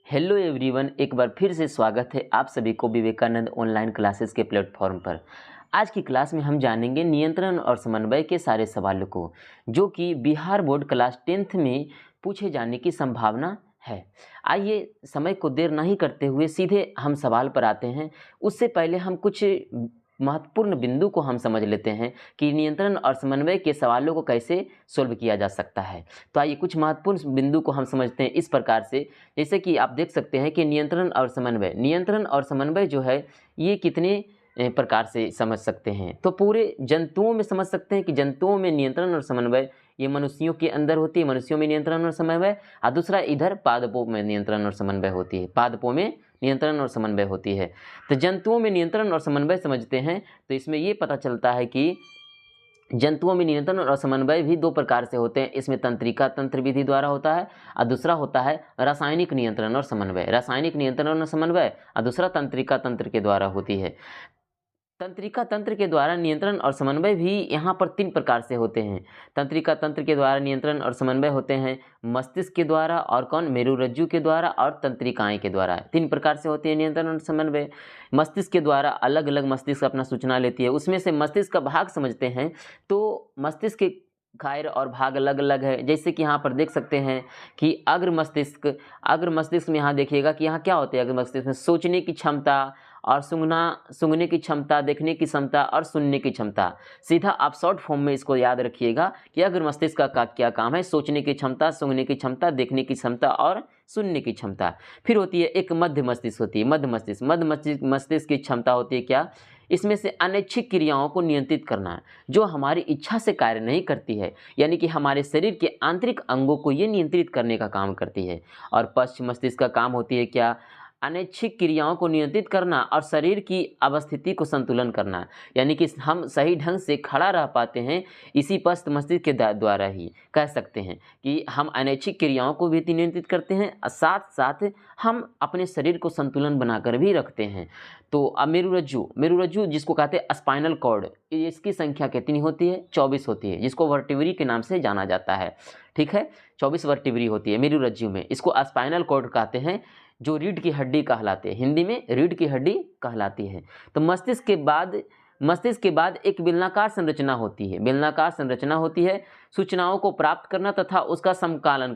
Hello everyone, एक बार फिर से स्वागत है आप सभी को विवेकानंद ऑनलाइन क्लासेस के प्लेटफॉर्म पर। आज की क्लास में हम जानेंगे नियंत्रण और समन्वय के सारे सवालों को, जो कि बिहार बोर्ड क्लास 10th में पूछे जाने की संभावना है। आइए समय को देर नहीं करते हुए सीधे हम सवाल पर आते हैं। उससे पहले हम कुछ महत्वपूर्ण बिंदु को हम समझ लेते हैं कि नियंत्रण और समन्वय के सवालों को कैसे सोल्व किया जा सकता है। तो आइए कुछ महत्वपूर्ण बिंदु को हम समझते हैं इस प्रकार से। जैसे कि आप देख सकते हैं कि नियंत्रण और समन्वय जो है ये कितने प्रकार से समझ सकते हैं। तो पूरे जंतुओं में समझ सकते हैं कि जंतुओं में नियंत्रण और समन्वय ये मनुष्यों के अंदर होती है, मनुष्यों में नियंत्रण और समन्वय। और दूसरा इधर पादपों में नियंत्रण और समन्वय होती है, पादपों में नियंत्रण और समन्वय होती है। तो जंतुओं में नियंत्रण और समन्वय समझते हैं तो इसमें ये पता चलता है कि जंतुओं में नियंत्रण और समन्वय भी दो प्रकार से होते हैं। इसमें तंत्रिका तंत्र विधि द्वारा होता है और दूसरा होता है रासायनिक नियंत्रण और समन्वय। रासायनिक नियंत्रण और समन्वय और दूसरा तंत्रिका तंत्र के द्वारा होती है। तंत्रिका तंत्र के द्वारा नियंत्रण और समन्वय भी यहाँ पर तीन प्रकार से होते हैं। तंत्रिका तंत्र के द्वारा नियंत्रण और समन्वय होते हैं मस्तिष्क के द्वारा और मेरुरज्जु के द्वारा और तंत्रिकाएं के द्वारा। तीन प्रकार से होते हैं नियंत्रण और समन्वय। मस्तिष्क के द्वारा अलग अलग मस्तिष्क अपना सूचना लेती है, उसमें से मस्तिष्क का भाग समझते हैं तो मस्तिष्क के खैर और भाग अलग अलग है। जैसे कि यहाँ पर देख सकते हैं कि अग्र मस्तिष्क में यहाँ देखिएगा कि यहाँ क्या होते हैं। अग्र मस्तिष्क में सोचने की क्षमता और सूंघने की क्षमता, देखने की क्षमता और सुनने की क्षमता। सीधा आप शॉर्ट फॉर्म में इसको याद रखिएगा कि अग्र मस्तिष्क का क्या काम है, सोचने की क्षमता, सूंघने की क्षमता, देखने की क्षमता और सुनने की क्षमता। फिर होती है एक मध्य मस्तिष्क होती है, मध्य मस्तिष्क की क्षमता होती है क्या, इसमें से अनैच्छिक क्रियाओं को नियंत्रित करना, जो हमारी इच्छा से कार्य नहीं करती है, यानी कि हमारे शरीर के आंतरिक अंगों को ये नियंत्रित करने का काम करती है। और पश्च मस्तिष्क का काम होती है क्या, अनैच्छिक क्रियाओं को नियंत्रित करना और शरीर की अवस्थिति को संतुलन करना, यानी कि हम सही ढंग से खड़ा रह पाते हैं इसी पश्च मस्तिष्क के द्वारा ही। कह सकते हैं कि हम अनैच्छिक क्रियाओं को भी नियंत्रित करते हैं और साथ साथ हम अपने शरीर को संतुलन बनाकर भी रखते हैं। तो अब मेरुरज्जु जिसको कहते हैं स्पाइनल कॉर्ड, इसकी संख्या कितनी होती है, 24 होती है, जिसको वर्टिब्री के नाम से जाना जाता है। ठीक है, 24 वर्टिब्री होती है मेरुरज्जु में। इसको स्पाइनल कॉर्ड कहते हैं, जो रीढ़ की हड्डी कहलाते हैं, हिंदी में रीढ़ की हड्डी कहलाती है। तो मस्तिष्क के बाद एक बेलनाकार संरचना होती है, सूचनाओं को प्राप्त करना तथा उसका समकलन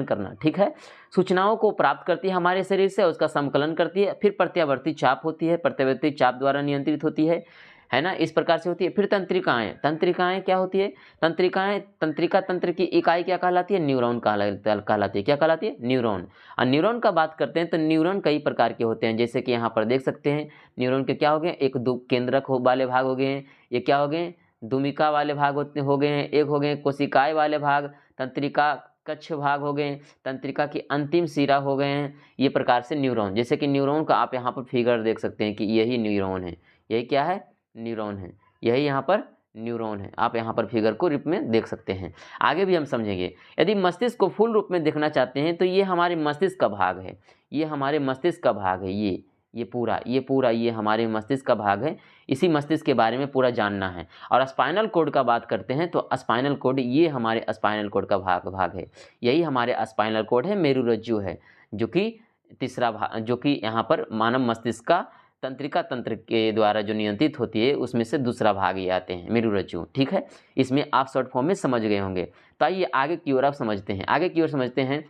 करना। ठीक है, सूचनाओं को प्राप्त करती है हमारे शरीर से, उसका समकलन करती है। फिर प्रत्यावर्ती चाप होती है, प्रत्यावर्ती चाप द्वारा नियंत्रित होती है ना, इस प्रकार से होती है। फिर तंत्रिकाएं क्या होती है, तंत्रिका तंत्र की इकाई क्या कहलाती है, न्यूरॉन कहलाती है। क्या कहलाती है, न्यूरॉन। और न्यूरॉन का बात करते हैं तो न्यूरॉन कई प्रकार के होते हैं। जैसे कि यहाँ पर देख सकते हैं न्यूरॉन के क्या हो गए, एक दो केंद्रक वाले भाग हो गए हैं, ये क्या हो गए, दुमिका वाले भाग हो गए हैं, एक हो गए कोशिकाएं वाले भाग, तंत्रिका कक्ष भाग हो गए, तंत्रिका की अंतिम सिरा हो गए हैं। ये प्रकार से न्यूरॉन, जैसे कि न्यूरॉन का आप यहाँ पर फिगर देख सकते हैं कि यही न्यूरॉन है, यही क्या है, न्यूरॉन है, यही यहाँ पर न्यूरॉन है। आप यहाँ पर फिगर को रूप में देख सकते हैं। आगे भी हम समझेंगे। यदि मस्तिष्क को फुल रूप में देखना चाहते हैं तो ये हमारे मस्तिष्क का भाग है, ये हमारे मस्तिष्क का भाग है, ये पूरा ये हमारे मस्तिष्क का भाग है। इसी मस्तिष्क के बारे में पूरा जानना है। और स्पाइनल कोड का बात करते हैं तो स्पाइनल कोड, ये हमारे स्पाइनल कोड का भाग है, यही हमारे स्पाइनल कोड है। मेरुरज्जु है जो कि तीसरा भाग, जो कि यहाँ पर मानव मस्तिष्क का तंत्रिका तंत्र के द्वारा जो नियंत्रित होती है उसमें से दूसरा भाग ये आते हैं, मेरुरज्जु। ठीक है, इसमें आप शॉर्ट फॉर्म में समझ गए होंगे। तो आइए आगे की ओर आप समझते हैं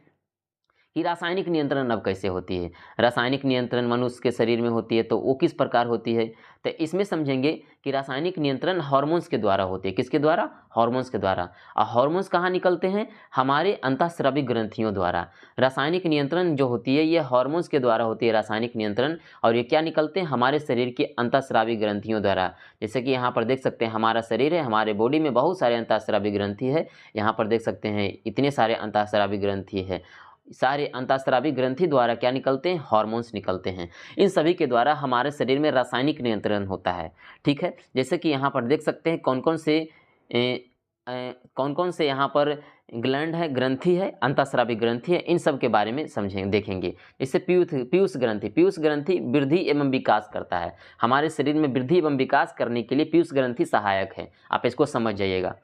कि रासायनिक नियंत्रण अब कैसे होती है। रासायनिक नियंत्रण मनुष्य के शरीर में होती है तो वो किस प्रकार होती है, तो इसमें समझेंगे कि रासायनिक नियंत्रण हार्मोन्स के द्वारा होती है। किसके द्वारा, हार्मोन्स के द्वारा। और हार्मोन्स कहाँ निकलते हैं, हमारे अंतःस्रावी ग्रंथियों द्वारा। रासायनिक नियंत्रण जो होती है ये हार्मोन्स के द्वारा होती है, रासायनिक नियंत्रण। और ये क्या निकलते हैं, हमारे शरीर के अंतःस्रावी ग्रंथियों द्वारा। जैसे कि यहाँ पर देख सकते हैं हमारा शरीर है, हमारे बॉडी में बहुत सारे अंतःस्रावी ग्रंथि है। यहाँ पर देख सकते हैं इतने सारे अंतःस्रावी ग्रंथि है। सारे अंतःस्रावी ग्रंथि द्वारा क्या निकलते हैं, हार्मोन्स निकलते हैं। इन सभी के द्वारा हमारे शरीर में रासायनिक नियंत्रण होता है। ठीक है, जैसे कि यहाँ पर देख सकते हैं कौन कौन से यहाँ पर ग्लैंड है, ग्रंथि है, अंतःस्रावी ग्रंथि है, इन सब के बारे में देखेंगे। जैसे पीयूष ग्रंथि वृद्धि एवं विकास करता है। हमारे शरीर में वृद्धि एवं विकास करने के लिए पीयूष ग्रंथि सहायक है, आप इसको समझ जाइएगा।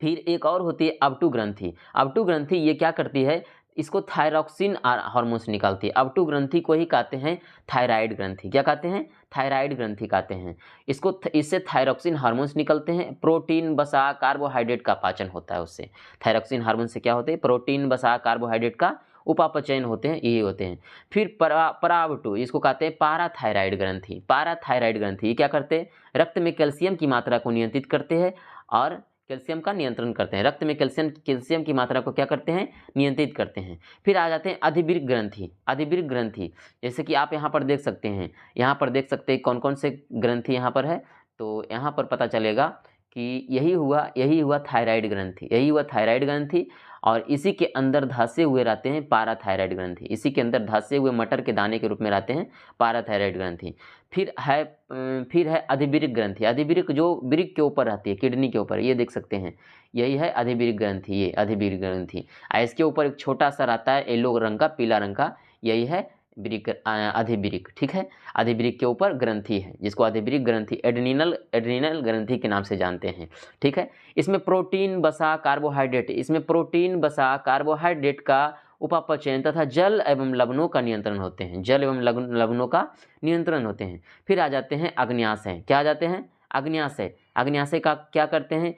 फिर एक और होती है अवटु ग्रंथि। अवटु ग्रंथि ये क्या करती है, इसको थायरॉक्सिन हार्मोन्स निकालती है। अब ग्रंथि को ही कहते हैं थायराइड ग्रंथि। क्या कहते हैं? थायराइड ग्रंथि कहते हैं इसको। इससे थायरॉक्सिन हार्मोन्स निकलते हैं। प्रोटीन, वसा, कार्बोहाइड्रेट का पाचन होता है उससे। थायरॉक्सिन हार्मोन से क्या होते हैं? प्रोटीन, वसा, कार्बोहाइड्रेट का उपापचयन होते हैं, यही होते हैं। फिर पराव 2 इसको कहते हैं पाराथायराइड ग्रंथि। पाराथायराइड ग्रंथि ये क्या करते हैं? रक्त में कैल्शियम की मात्रा को नियंत्रित करते हैं और कैल्शियम का नियंत्रण करते हैं। रक्त में कैल्शियम की मात्रा को क्या करते हैं? नियंत्रित करते हैं। फिर आ जाते हैं अधिवृक्क ग्रंथि। अधिवृक्क ग्रंथि जैसे कि आप यहाँ पर देख सकते हैं, यहाँ पर देख सकते हैं कौन कौन से ग्रंथि यहाँ पर है। तो यहाँ पर पता चलेगा कि यही हुआ थायराइड ग्रंथि, यही हुआ थायराइड ग्रंथि। और इसी के अंदर धंसे हुए रहते हैं पाराथायराइड ग्रंथि। इसी के अंदर धंसे हुए मटर के दाने के रूप में रहते हैं पाराथायराइड ग्रंथि। फिर है अधिवृक्क ग्रंथि। अधिवृक्क जो वृक्क के ऊपर रहती है, किडनी के ऊपर, ये देख सकते हैं, यही है अधिवृक्क ग्रंथि। ये अधिवृक्क ग्रंथि, इसके ऊपर एक छोटा सा रहता है येलो रंग का, पीला रंग का, यही है अधिवृक्क। ठीक है, अधिवृक्क के ऊपर ग्रंथि है जिसको अधिवृक्क ग्रंथि, एड्रिनल ग्रंथि के नाम से जानते हैं। ठीक है, इसमें प्रोटीन, वसा, कार्बोहाइड्रेट का उपापचयन तथा जल एवं लवणों का नियंत्रण होते हैं। जल एवं लवणों का नियंत्रण होते हैं। फिर आ जाते हैं अग्न्याशय। क्या आ जाते हैं? अग्न्याशय। अग्न्याशय का क्या करते हैं?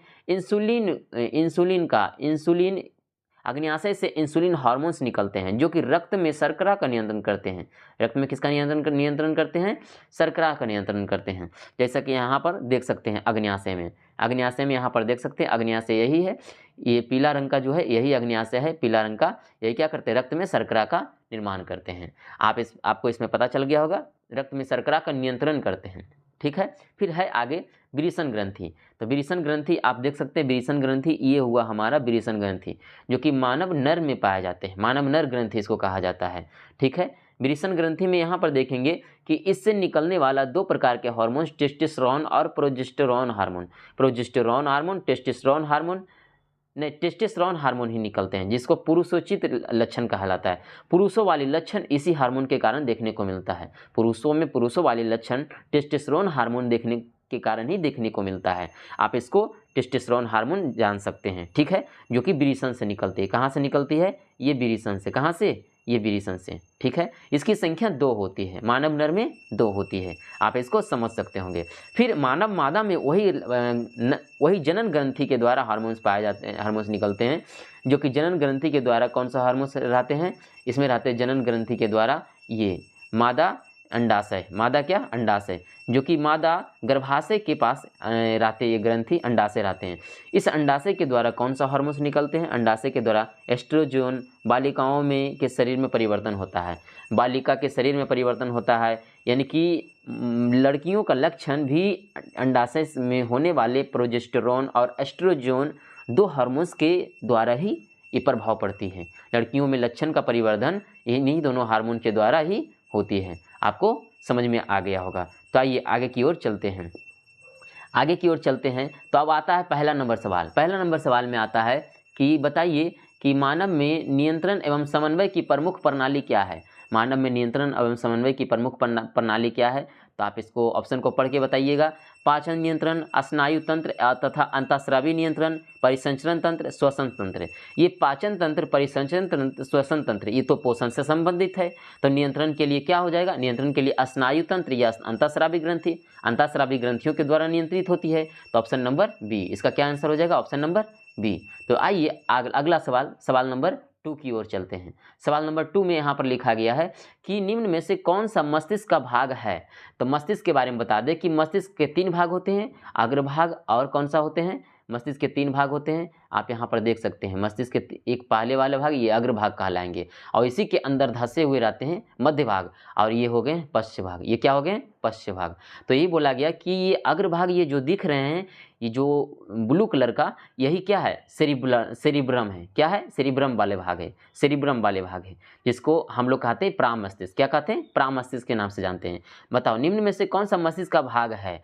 अग्न्याशय से इंसुलिन हार्मोन्स निकलते हैं जो कि रक्त में शर्करा का नियंत्रण करते हैं। रक्त में किसका नियंत्रण करते हैं? शर्करा का नियंत्रण करते हैं। जैसा कि यहाँ पर देख सकते हैं अग्न्याशय में यहाँ पर देख सकते हैं अग्न्याशय यही है। ये पीला रंग का जो है यही अग्न्याशय है, पीला रंग का। यही क्या करते हैं? रक्त में शर्करा का निर्माण करते हैं। आपको इसमें पता चल गया होगा, रक्त में शर्करा का नियंत्रण करते हैं। ठीक है, फिर है आगे विरेचन ग्रंथि। तो विरेचन ग्रंथि आप देख सकते हैं, विरेचन ग्रंथि ये हुआ हमारा विरेचन ग्रंथि जो कि मानव नर में पाए जाते हैं। मानव नर ग्रंथि इसको कहा जाता है। ठीक है, विरेचन ग्रंथि में यहाँ पर देखेंगे कि इससे निकलने वाला 2 प्रकार के हार्मोन्स, टेस्टोस्टेरोन और प्रोजेस्टेरोन हार्मोन ही निकलते हैं जिसको पुरुषोचित लक्षण कहलाता है। पुरुषों वाले लक्षण इसी हार्मोन के कारण देखने को मिलता है। पुरुषों वाले लक्षण टेस्टोस्टेरोन हार्मोन देखने के कारण ही देखने को मिलता है। आप इसको टेस्टोस्टेरोन हार्मोन जान सकते हैं। ठीक है, जो कि विरेचन से निकलती है। कहाँ से निकलती है? ये विरेचन से। कहाँ से? ये विरेचन से। ठीक है, इसकी संख्या 2 होती है, मानव नर में 2 होती है। आप इसको समझ सकते होंगे। फिर मानव मादा में वही जनन ग्रंथि के द्वारा हार्मोन्स पाए जाते हैं, हार्मोन्स निकलते हैं जो कि जनन ग्रंथि के द्वारा कौन सा हार्मोन्स रहते हैं? इसमें रहते हैं जनन ग्रंथि के द्वारा ये मादा अंडाशय, मादा क्या? अंडाशय, जो कि मादा गर्भाशय के पास रहते ये ग्रंथि अंडाशय रहते हैं। इस अंडाशय के द्वारा कौन सा हार्मोन्स निकलते हैं? अंडाशय के द्वारा एस्ट्रोजन। बालिकाओं में के शरीर में परिवर्तन होता है, बालिका के शरीर में परिवर्तन होता है, यानी कि लड़कियों का लक्षण भी अंडाशय में होने वाले प्रोजेस्टेरोन और एस्ट्रोजन 2 हार्मोन्स के द्वारा ही ये प्रभाव पड़ती है। लड़कियों में लक्षण का परिवर्तन इन्हीं दोनों हार्मोन के द्वारा ही होती है। आपको समझ में आ गया होगा। तो आइए आगे की ओर चलते हैं। तो अब आता है पहला नंबर सवाल में आता है कि बताइए कि मानव में नियंत्रण एवं समन्वय की प्रमुख प्रणाली क्या है? मानव में नियंत्रण एवं समन्वय की प्रमुख प्रणाली क्या है? तो आप इसको ऑप्शन को पढ़ के बताइएगा। पाचन नियंत्रण, स्नायु तंत्र तथा अंतःस्रावी नियंत्रण, परिसंचरण तंत्र, श्वसन तंत्र। ये पाचन तंत्र, परिसंचरण तंत्र, श्वसन तंत्र ये तो पोषण से संबंधित है। तो नियंत्रण के लिए क्या हो जाएगा? नियंत्रण के लिए स्नायु तंत्र या अंतःस्रावी ग्रंथि, अंतःस्रावी ग्रंथियों के द्वारा नियंत्रित होती है। तो ऑप्शन नंबर बी इसका क्या आंसर हो जाएगा? Option number B. तो आइए अगला सवाल नंबर 2 की ओर चलते हैं। सवाल नंबर 2 में यहाँ पर लिखा गया है कि निम्न में से कौन सा मस्तिष्क का भाग है? तो मस्तिष्क के बारे में बता दें कि मस्तिष्क के 3 भाग होते हैं, अग्रभाग और कौन सा होते हैं? मस्तिष्क के 3 भाग होते हैं। आप यहाँ पर देख सकते हैं मस्तिष्क के एक पहले वाले भाग ये अग्रभाग कहलाएंगे और इसी के अंदर धंसे हुए रहते हैं मध्य भाग, और ये हो गए पश्च भाग। ये क्या हो गए? पश्च भाग। तो यही बोला गया कि ये अग्रभाग ये जो दिख रहे हैं, ये जो ब्लू कलर का, यही क्या है? सेरिब्रम है। क्या है? सेरिब्रम वाले भाग है, जिसको हम लोग कहते हैं प्राण मस्तिष्क। क्या कहते हैं? प्राण मस्तिष्क के नाम से जानते हैं। बताओ निम्न में से कौन सा मस्तिष्क का भाग है?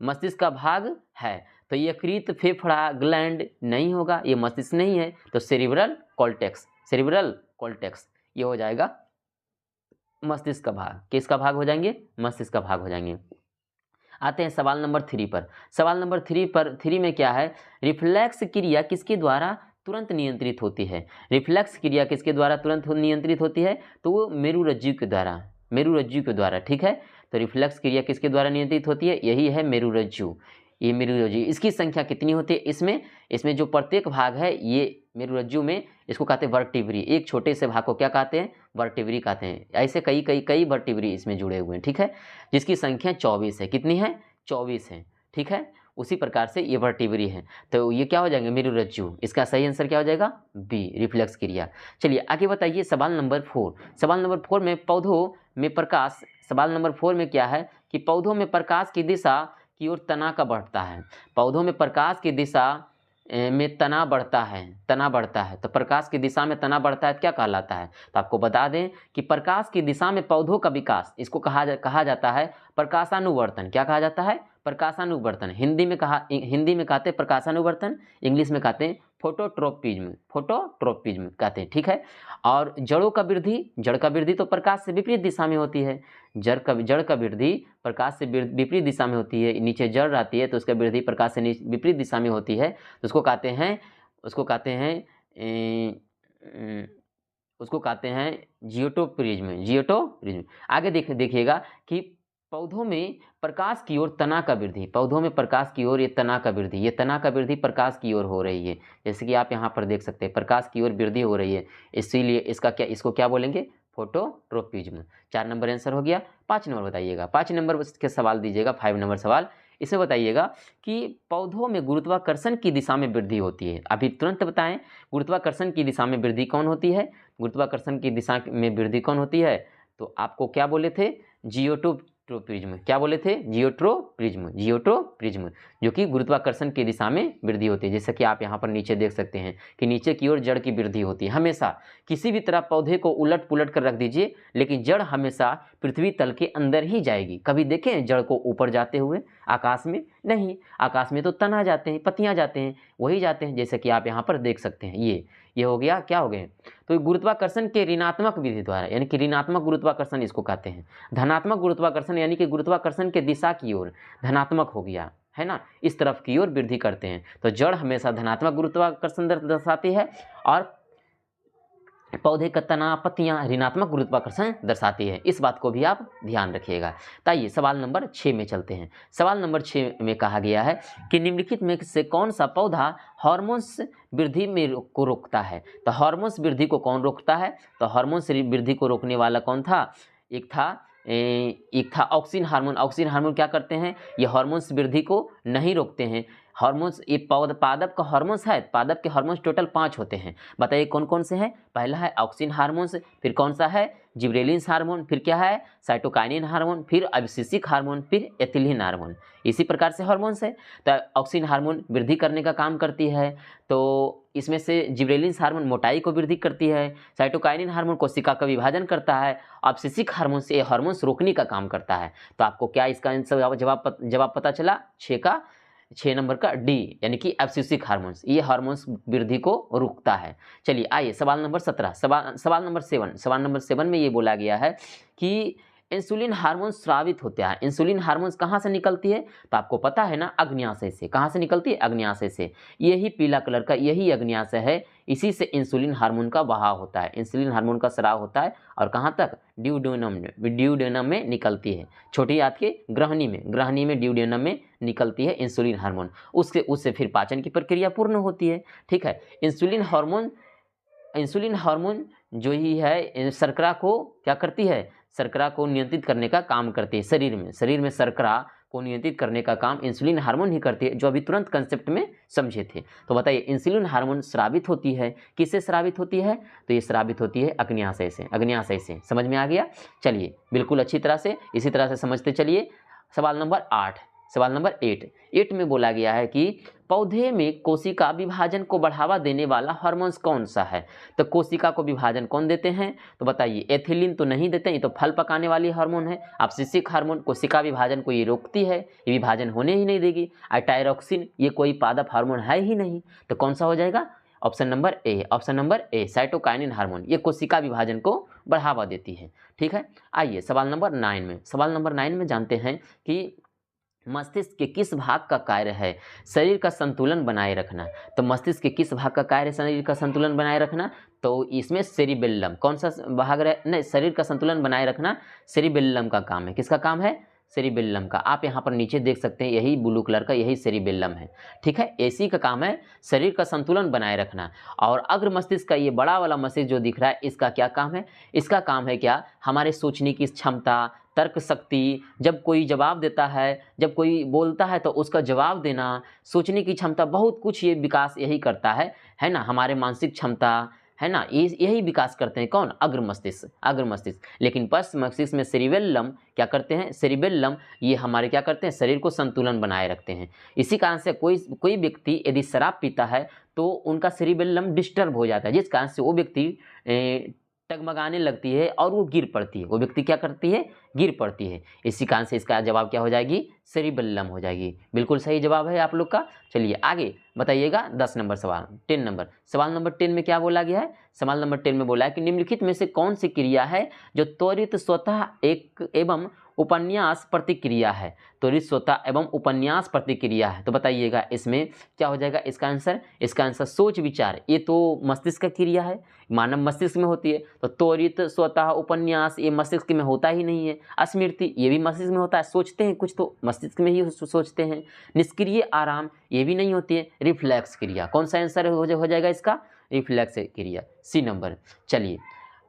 मस्तिष्क का भाग है तो यकृत, फेफड़ा, ग्लैंड नहीं होगा, ये मस्तिष्क नहीं है। तो सेरिब्रल कॉर्टेक्स ये हो जाएगा मस्तिष्क का भाग। किसका भाग हो जाएंगे? मस्तिष्क का भाग हो जाएंगे। आते हैं सवाल नंबर 3 पर। सवाल नंबर 3 में क्या है? रिफ्लेक्स क्रिया किसके द्वारा तुरंत नियंत्रित होती है। रिफ्लेक्स क्रिया किसके द्वारा तुरंत नियंत्रित होती है? तो वो मेरुरज्जु के द्वारा, मेरुरज्जु के द्वारा, ठीक है। तो रिफ्लेक्स क्रिया किसके द्वारा नियंत्रित होती है? यही है मेरुरज्जु। ये मेरुरज्जु, इसकी संख्या कितनी होती है इसमें जो प्रत्येक भाग है ये मेरुरज्जु में, इसको कहते हैं वर्टिब्री। एक छोटे से भाग को क्या कहते हैं? वर्टिब्री कहते हैं। ऐसे कई वर्टिब्री इसमें जुड़े हुए हैं, ठीक है, जिसकी संख्या 24 है। कितनी है? 24 है, ठीक है। उसी प्रकार से ये वर्टिब्री है, तो ये क्या हो जाएंगे? मेरुरज्जु। इसका सही आंसर क्या हो जाएगा? बी, रिफ्लेक्स क्रिया। चलिए आगे बताइए सवाल नंबर 4। सवाल नंबर 4 में पौधों में प्रकाश, सवाल नंबर 4 में क्या है कि पौधों में प्रकाश की दिशा की ओर तना का बढ़ता है। पौधों में प्रकाश की दिशा में तना बढ़ता है, तो प्रकाश की दिशा में तना बढ़ता है क्या कहलाता है? तो आपको बता दें कि प्रकाश की दिशा में पौधों का विकास, इसको कहा जाता है प्रकाशानुवर्तन। क्या कहा जाता है? प्रकाशानुवर्तन। हिंदी में कहते हैं प्रकाशानुवर्तन, इंग्लिश में कहते हैं फोटोट्रोपिज्म कहते हैं, ठीक है। और जड़ का वृद्धि तो प्रकाश से विपरीत दिशा में होती है। जड़ का वृद्धि प्रकाश से विपरीत दिशा में होती है। नीचे जड़ रहती है तो उसका वृद्धि प्रकाश से विपरीत दिशा में होती है, तो उसको कहते हैं जियोटोप्रिज्म। आगे देखिएगा कि पौधों में प्रकाश की ओर तना का वृद्धि, पौधों में प्रकाश की ओर ये तना का वृद्धि प्रकाश की ओर हो रही है। जैसे कि आप यहाँ पर देख सकते हैं प्रकाश की ओर वृद्धि हो रही है, इसीलिए इसको क्या बोलेंगे? फोटोट्रोपिज्म। 4 नंबर आंसर हो गया। 5 नंबर बताइएगा, 5 नंबर के सवाल दीजिएगा, 5 नंबर सवाल। इसे बताइएगा कि पौधों में गुरुत्वाकर्षण की दिशा में वृद्धि होती है। अभी तुरंत बताएं, गुरुत्वाकर्षण की दिशा में वृद्धि कौन होती है? गुरुत्वाकर्षण की दिशा में वृद्धि कौन होती है? तो आपको क्या बोले थे? जियोट्रोपिज्म। क्या बोले थे? जियोट्रोप्रिज्म, जो कि गुरुत्वाकर्षण की दिशा में वृद्धि होती है। जैसे कि आप यहाँ पर नीचे देख सकते हैं कि नीचे की ओर जड़ की वृद्धि होती है। हमेशा किसी भी तरह पौधे को उलट पुलट कर रख दीजिए, लेकिन जड़ हमेशा पृथ्वी तल के अंदर ही जाएगी। कभी देखें जड़ को ऊपर जाते हुए आकाश में? नहीं, आकाश में तो तना जाते हैं, पत्तियां जाते हैं, वही जाते हैं, जैसे कि आप यहाँ पर देख सकते हैं। ये हो गया, क्या हो गए? तो गुरुत्वाकर्षण के ऋणात्मक विधि द्वारा, यानी कि ऋणात्मक गुरुत्वाकर्षण इसको कहते हैं। धनात्मक गुरुत्वाकर्षण यानी कि गुरुत्वाकर्षण के दिशा की ओर धनात्मक हो गया, है ना, इस तरफ की ओर वृद्धि करते हैं। तो जड़ हमेशा धनात्मक गुरुत्वाकर्षण दर्शाती है और पौधे का तना, पत्तियां ऋणात्मक गुरुत्वाकर्षण दर्शाती है। इस बात को भी आप ध्यान रखिएगा। ताइए सवाल नंबर 6 में चलते हैं। सवाल नंबर 6 में कहा गया है कि निम्नलिखित में से कौन सा पौधा हार्मोन्स वृद्धि को रोकता है? तो हार्मोन्स वृद्धि को कौन रोकता है? तो हार्मोन्स वृद्धि को रोकने वाला कौन था? एक था ऑक्सिन हार्मोन। ऑक्सिन हार्मोन क्या करते हैं? ये हार्मोन्स वृद्धि को नहीं रोकते हैं। हार्मोन्स, ये पादप का हार्मोन्स है, पादप के हार्मोन्स टोटल 5 होते हैं। बताइए कौन कौन से हैं? पहला है ऑक्सिन हार्मोन्स, फिर कौन सा है? जिब्रेलिन्स हार्मोन, फिर क्या है? साइटोकाइनिन हार्मोन, फिर अबसिसिक हार्मोन, फिर एथिलीन हार्मोन। इसी प्रकार से हार्मोन्स है। तो ऑक्सिन हार्मोन वृद्धि करने का काम करती है, तो इसमें से जिब्रेलिन्स हार्मोन मोटाई को वृद्धि करती है, साइटोकाइनिन हार्मोन कोशिका का विभाजन करता है, अबसिसिक हार्मोन से हार्मोन्स रोकने का काम करता है। तो आपको क्या इसका आंसर जवाब पता चला? 6 नंबर का डी, यानी कि एब्सिसिक हार्मोन्स, ये हार्मोन्स वृद्धि को रोकता है। चलिए आइए सवाल नंबर 17, सवाल नंबर 7 में ये बोला गया है कि इंसुलिन हार्मोन स्रावित होता है। इंसुलिन हार्मोन कहाँ से निकलती है? तो आपको पता है ना, अग्न्याशय से। कहाँ से निकलती है? अग्न्याशय से। यही पीला कलर का यही अग्न्याशय है, इसी से इंसुलिन हार्मोन का बहाव होता है। इंसुलिन हार्मोन का स्राव होता है और कहाँ तक? ड्यूडेनम में निकलती है। छोटी आंत के ग्रहणी में ड्यूडेनम में निकलती है इंसुलिन हार्मोन। उससे फिर पाचन की प्रक्रिया पूर्ण होती है, ठीक है। इंसुलिन हार्मोन जो ही है शर्करा को क्या करती है? शर्करा को नियंत्रित करने का काम करती है। शरीर में शर्करा को नियंत्रित करने का काम इंसुलिन हार्मोन ही करती है, जो अभी तुरंत कंसेप्ट में समझे थे। तो बताइए इंसुलिन हार्मोन स्रावित होती है, किससे स्रावित होती है? तो ये स्रावित होती है अग्न्याशय से। समझ में आ गया? चलिए बिल्कुल अच्छी तरह से इसी तरह से समझते चलिए। सवाल नंबर 8 में बोला गया है कि पौधे में कोशिका विभाजन को बढ़ावा देने वाला हार्मोन्स कौन सा है? तो कोशिका को विभाजन कौन देते हैं? तो बताइए, एथिलीन तो नहीं देते, ये तो फल पकाने वाली हार्मोन है। अबसिसिक हार्मोन कोशिका विभाजन को ये रोकती है, ये विभाजन होने ही नहीं देगी। टायरोक्सिन ये कोई पादप हार्मोन है ही नहीं, तो कौन सा हो जाएगा? Option number A cytokinin hormone, ये कोशिका विभाजन को बढ़ावा देती है, ठीक है। आइए सवाल नंबर 9 में जानते हैं कि मस्तिष्क के किस भाग का कार्य है शरीर का संतुलन बनाए रखना? तो मस्तिष्क के किस भाग का कार्य है शरीर का संतुलन बनाए रखना? तो इसमें सेरिबेल्लम, कौन सा भाग रहे, नहीं, शरीर का संतुलन बनाए रखना सेरिबेल्लम का काम है। किसका काम है? सेरिबेल्लम का। आप यहाँ पर नीचे देख सकते हैं, यही ब्लू कलर का, यही सेरिबेल्लम है। ठीक है, इसी का काम है शरीर का संतुलन बनाए रखना। और अग्र मस्तिष्क का ये बड़ा वाला मस्तिष्क जो दिख रहा है, इसका क्या काम है? इसका काम है क्या? हमारे सोचने की क्षमता, तर्क शक्ति, जब कोई जवाब देता है, जब कोई बोलता है तो उसका जवाब देना, सोचने की क्षमता, बहुत कुछ ये विकास यही करता है ना। हमारे मानसिक क्षमता, है ना, यही विकास करते हैं कौन? अग्र मस्तिष्क, अग्र मस्तिष्क। लेकिन पश्च मस्तिष्क में सेरिबेल्लम क्या करते हैं? सेरिबेल्लम ये हमारे क्या करते हैं? शरीर को संतुलन बनाए रखते हैं। इसी कारण से कोई व्यक्ति यदि शराब पीता है तो उनका सेरिबेल्लम डिस्टर्ब हो जाता है, जिस कारण से वो व्यक्ति टगमगाने लगती है और वो गिर पड़ती है। वो व्यक्ति क्या करती है? गिर पड़ती है। इसी कारण से इसका जवाब क्या हो जाएगी? सेरिबेल्लम हो जाएगी। बिल्कुल सही जवाब है आप लोग का। चलिए आगे बताइएगा 10 नंबर सवाल, 10 नंबर सवाल नंबर 10 में क्या बोला गया है? सवाल नंबर 10 में बोला है कि निम्नलिखित में से कौन सी क्रिया है जो त्वरित स्वतः एक एवं उपन्यास प्रतिक्रिया है? त्वरित स्वतः एवं उपन्यास प्रतिक्रिया है। तो बताइएगा इसमें क्या हो जाएगा इसका आंसर? इसका आंसर सोच विचार, ये तो मस्तिष्क का क्रिया है, मानव मस्तिष्क में होती है। तो त्वरित स्वतः उपन्यास ये मस्तिष्क में होता ही नहीं है। स्मृति ये भी मस्तिष्क में होता है, सोचते हैं कुछ तो मस्तिष्क में ही सोचते हैं। निष्क्रिय आराम ये भी नहीं होती है। रिफ्लेक्स क्रिया, कौन सा आंसर हो जाएगा इसका? रिफ्लेक्स क्रिया, सी नंबर। चलिए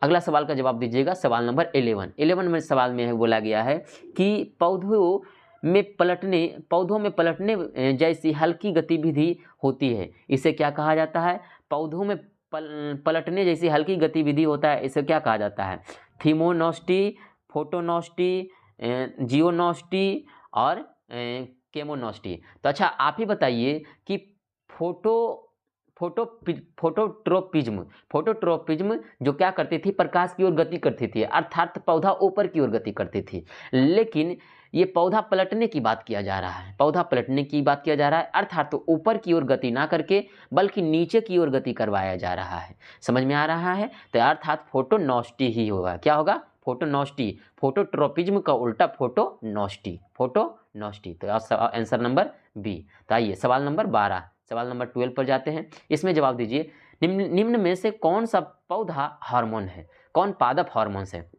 अगला सवाल का जवाब दीजिएगा, सवाल नंबर 11। 11 में सवाल में बोला गया है कि पौधों में पलटने जैसी हल्की गतिविधि होती है, इसे क्या कहा जाता है? पौधों में पलटने जैसी हल्की गतिविधि होता है, इसे क्या कहा जाता है? थीमोनॉस्टी, फोटोनॉस्टी, जियोनॉस्टी और केमोनॉस्टी। तो अच्छा आप ही बताइए कि फोटोट्रोपिज्म जो क्या करती थी? प्रकाश की ओर गति करती थी, अर्थात पौधा ऊपर की ओर गति करती थी। लेकिन ये पौधा पलटने की बात किया जा रहा है, पौधा पलटने की बात किया जा रहा है, अर्थात तो ऊपर की ओर गति ना करके बल्कि नीचे की ओर गति करवाया जा रहा है। समझ में आ रहा है? तो अर्थात फोटोनॉस्टी ही होगा। क्या होगा? फोटोनॉस्टी। फोटोट्रोपिज्म का उल्टा फोटोनॉस्टी, फोटोनॉस्टी। तो आंसर नंबर बी। तो आइए सवाल नंबर 12, सवाल नंबर 12 पर जाते हैं। इसमें जवाब दीजिए, निम्न में से कौन सा पौधा हार्मोन है? कौन पादप हार्मोन्स है?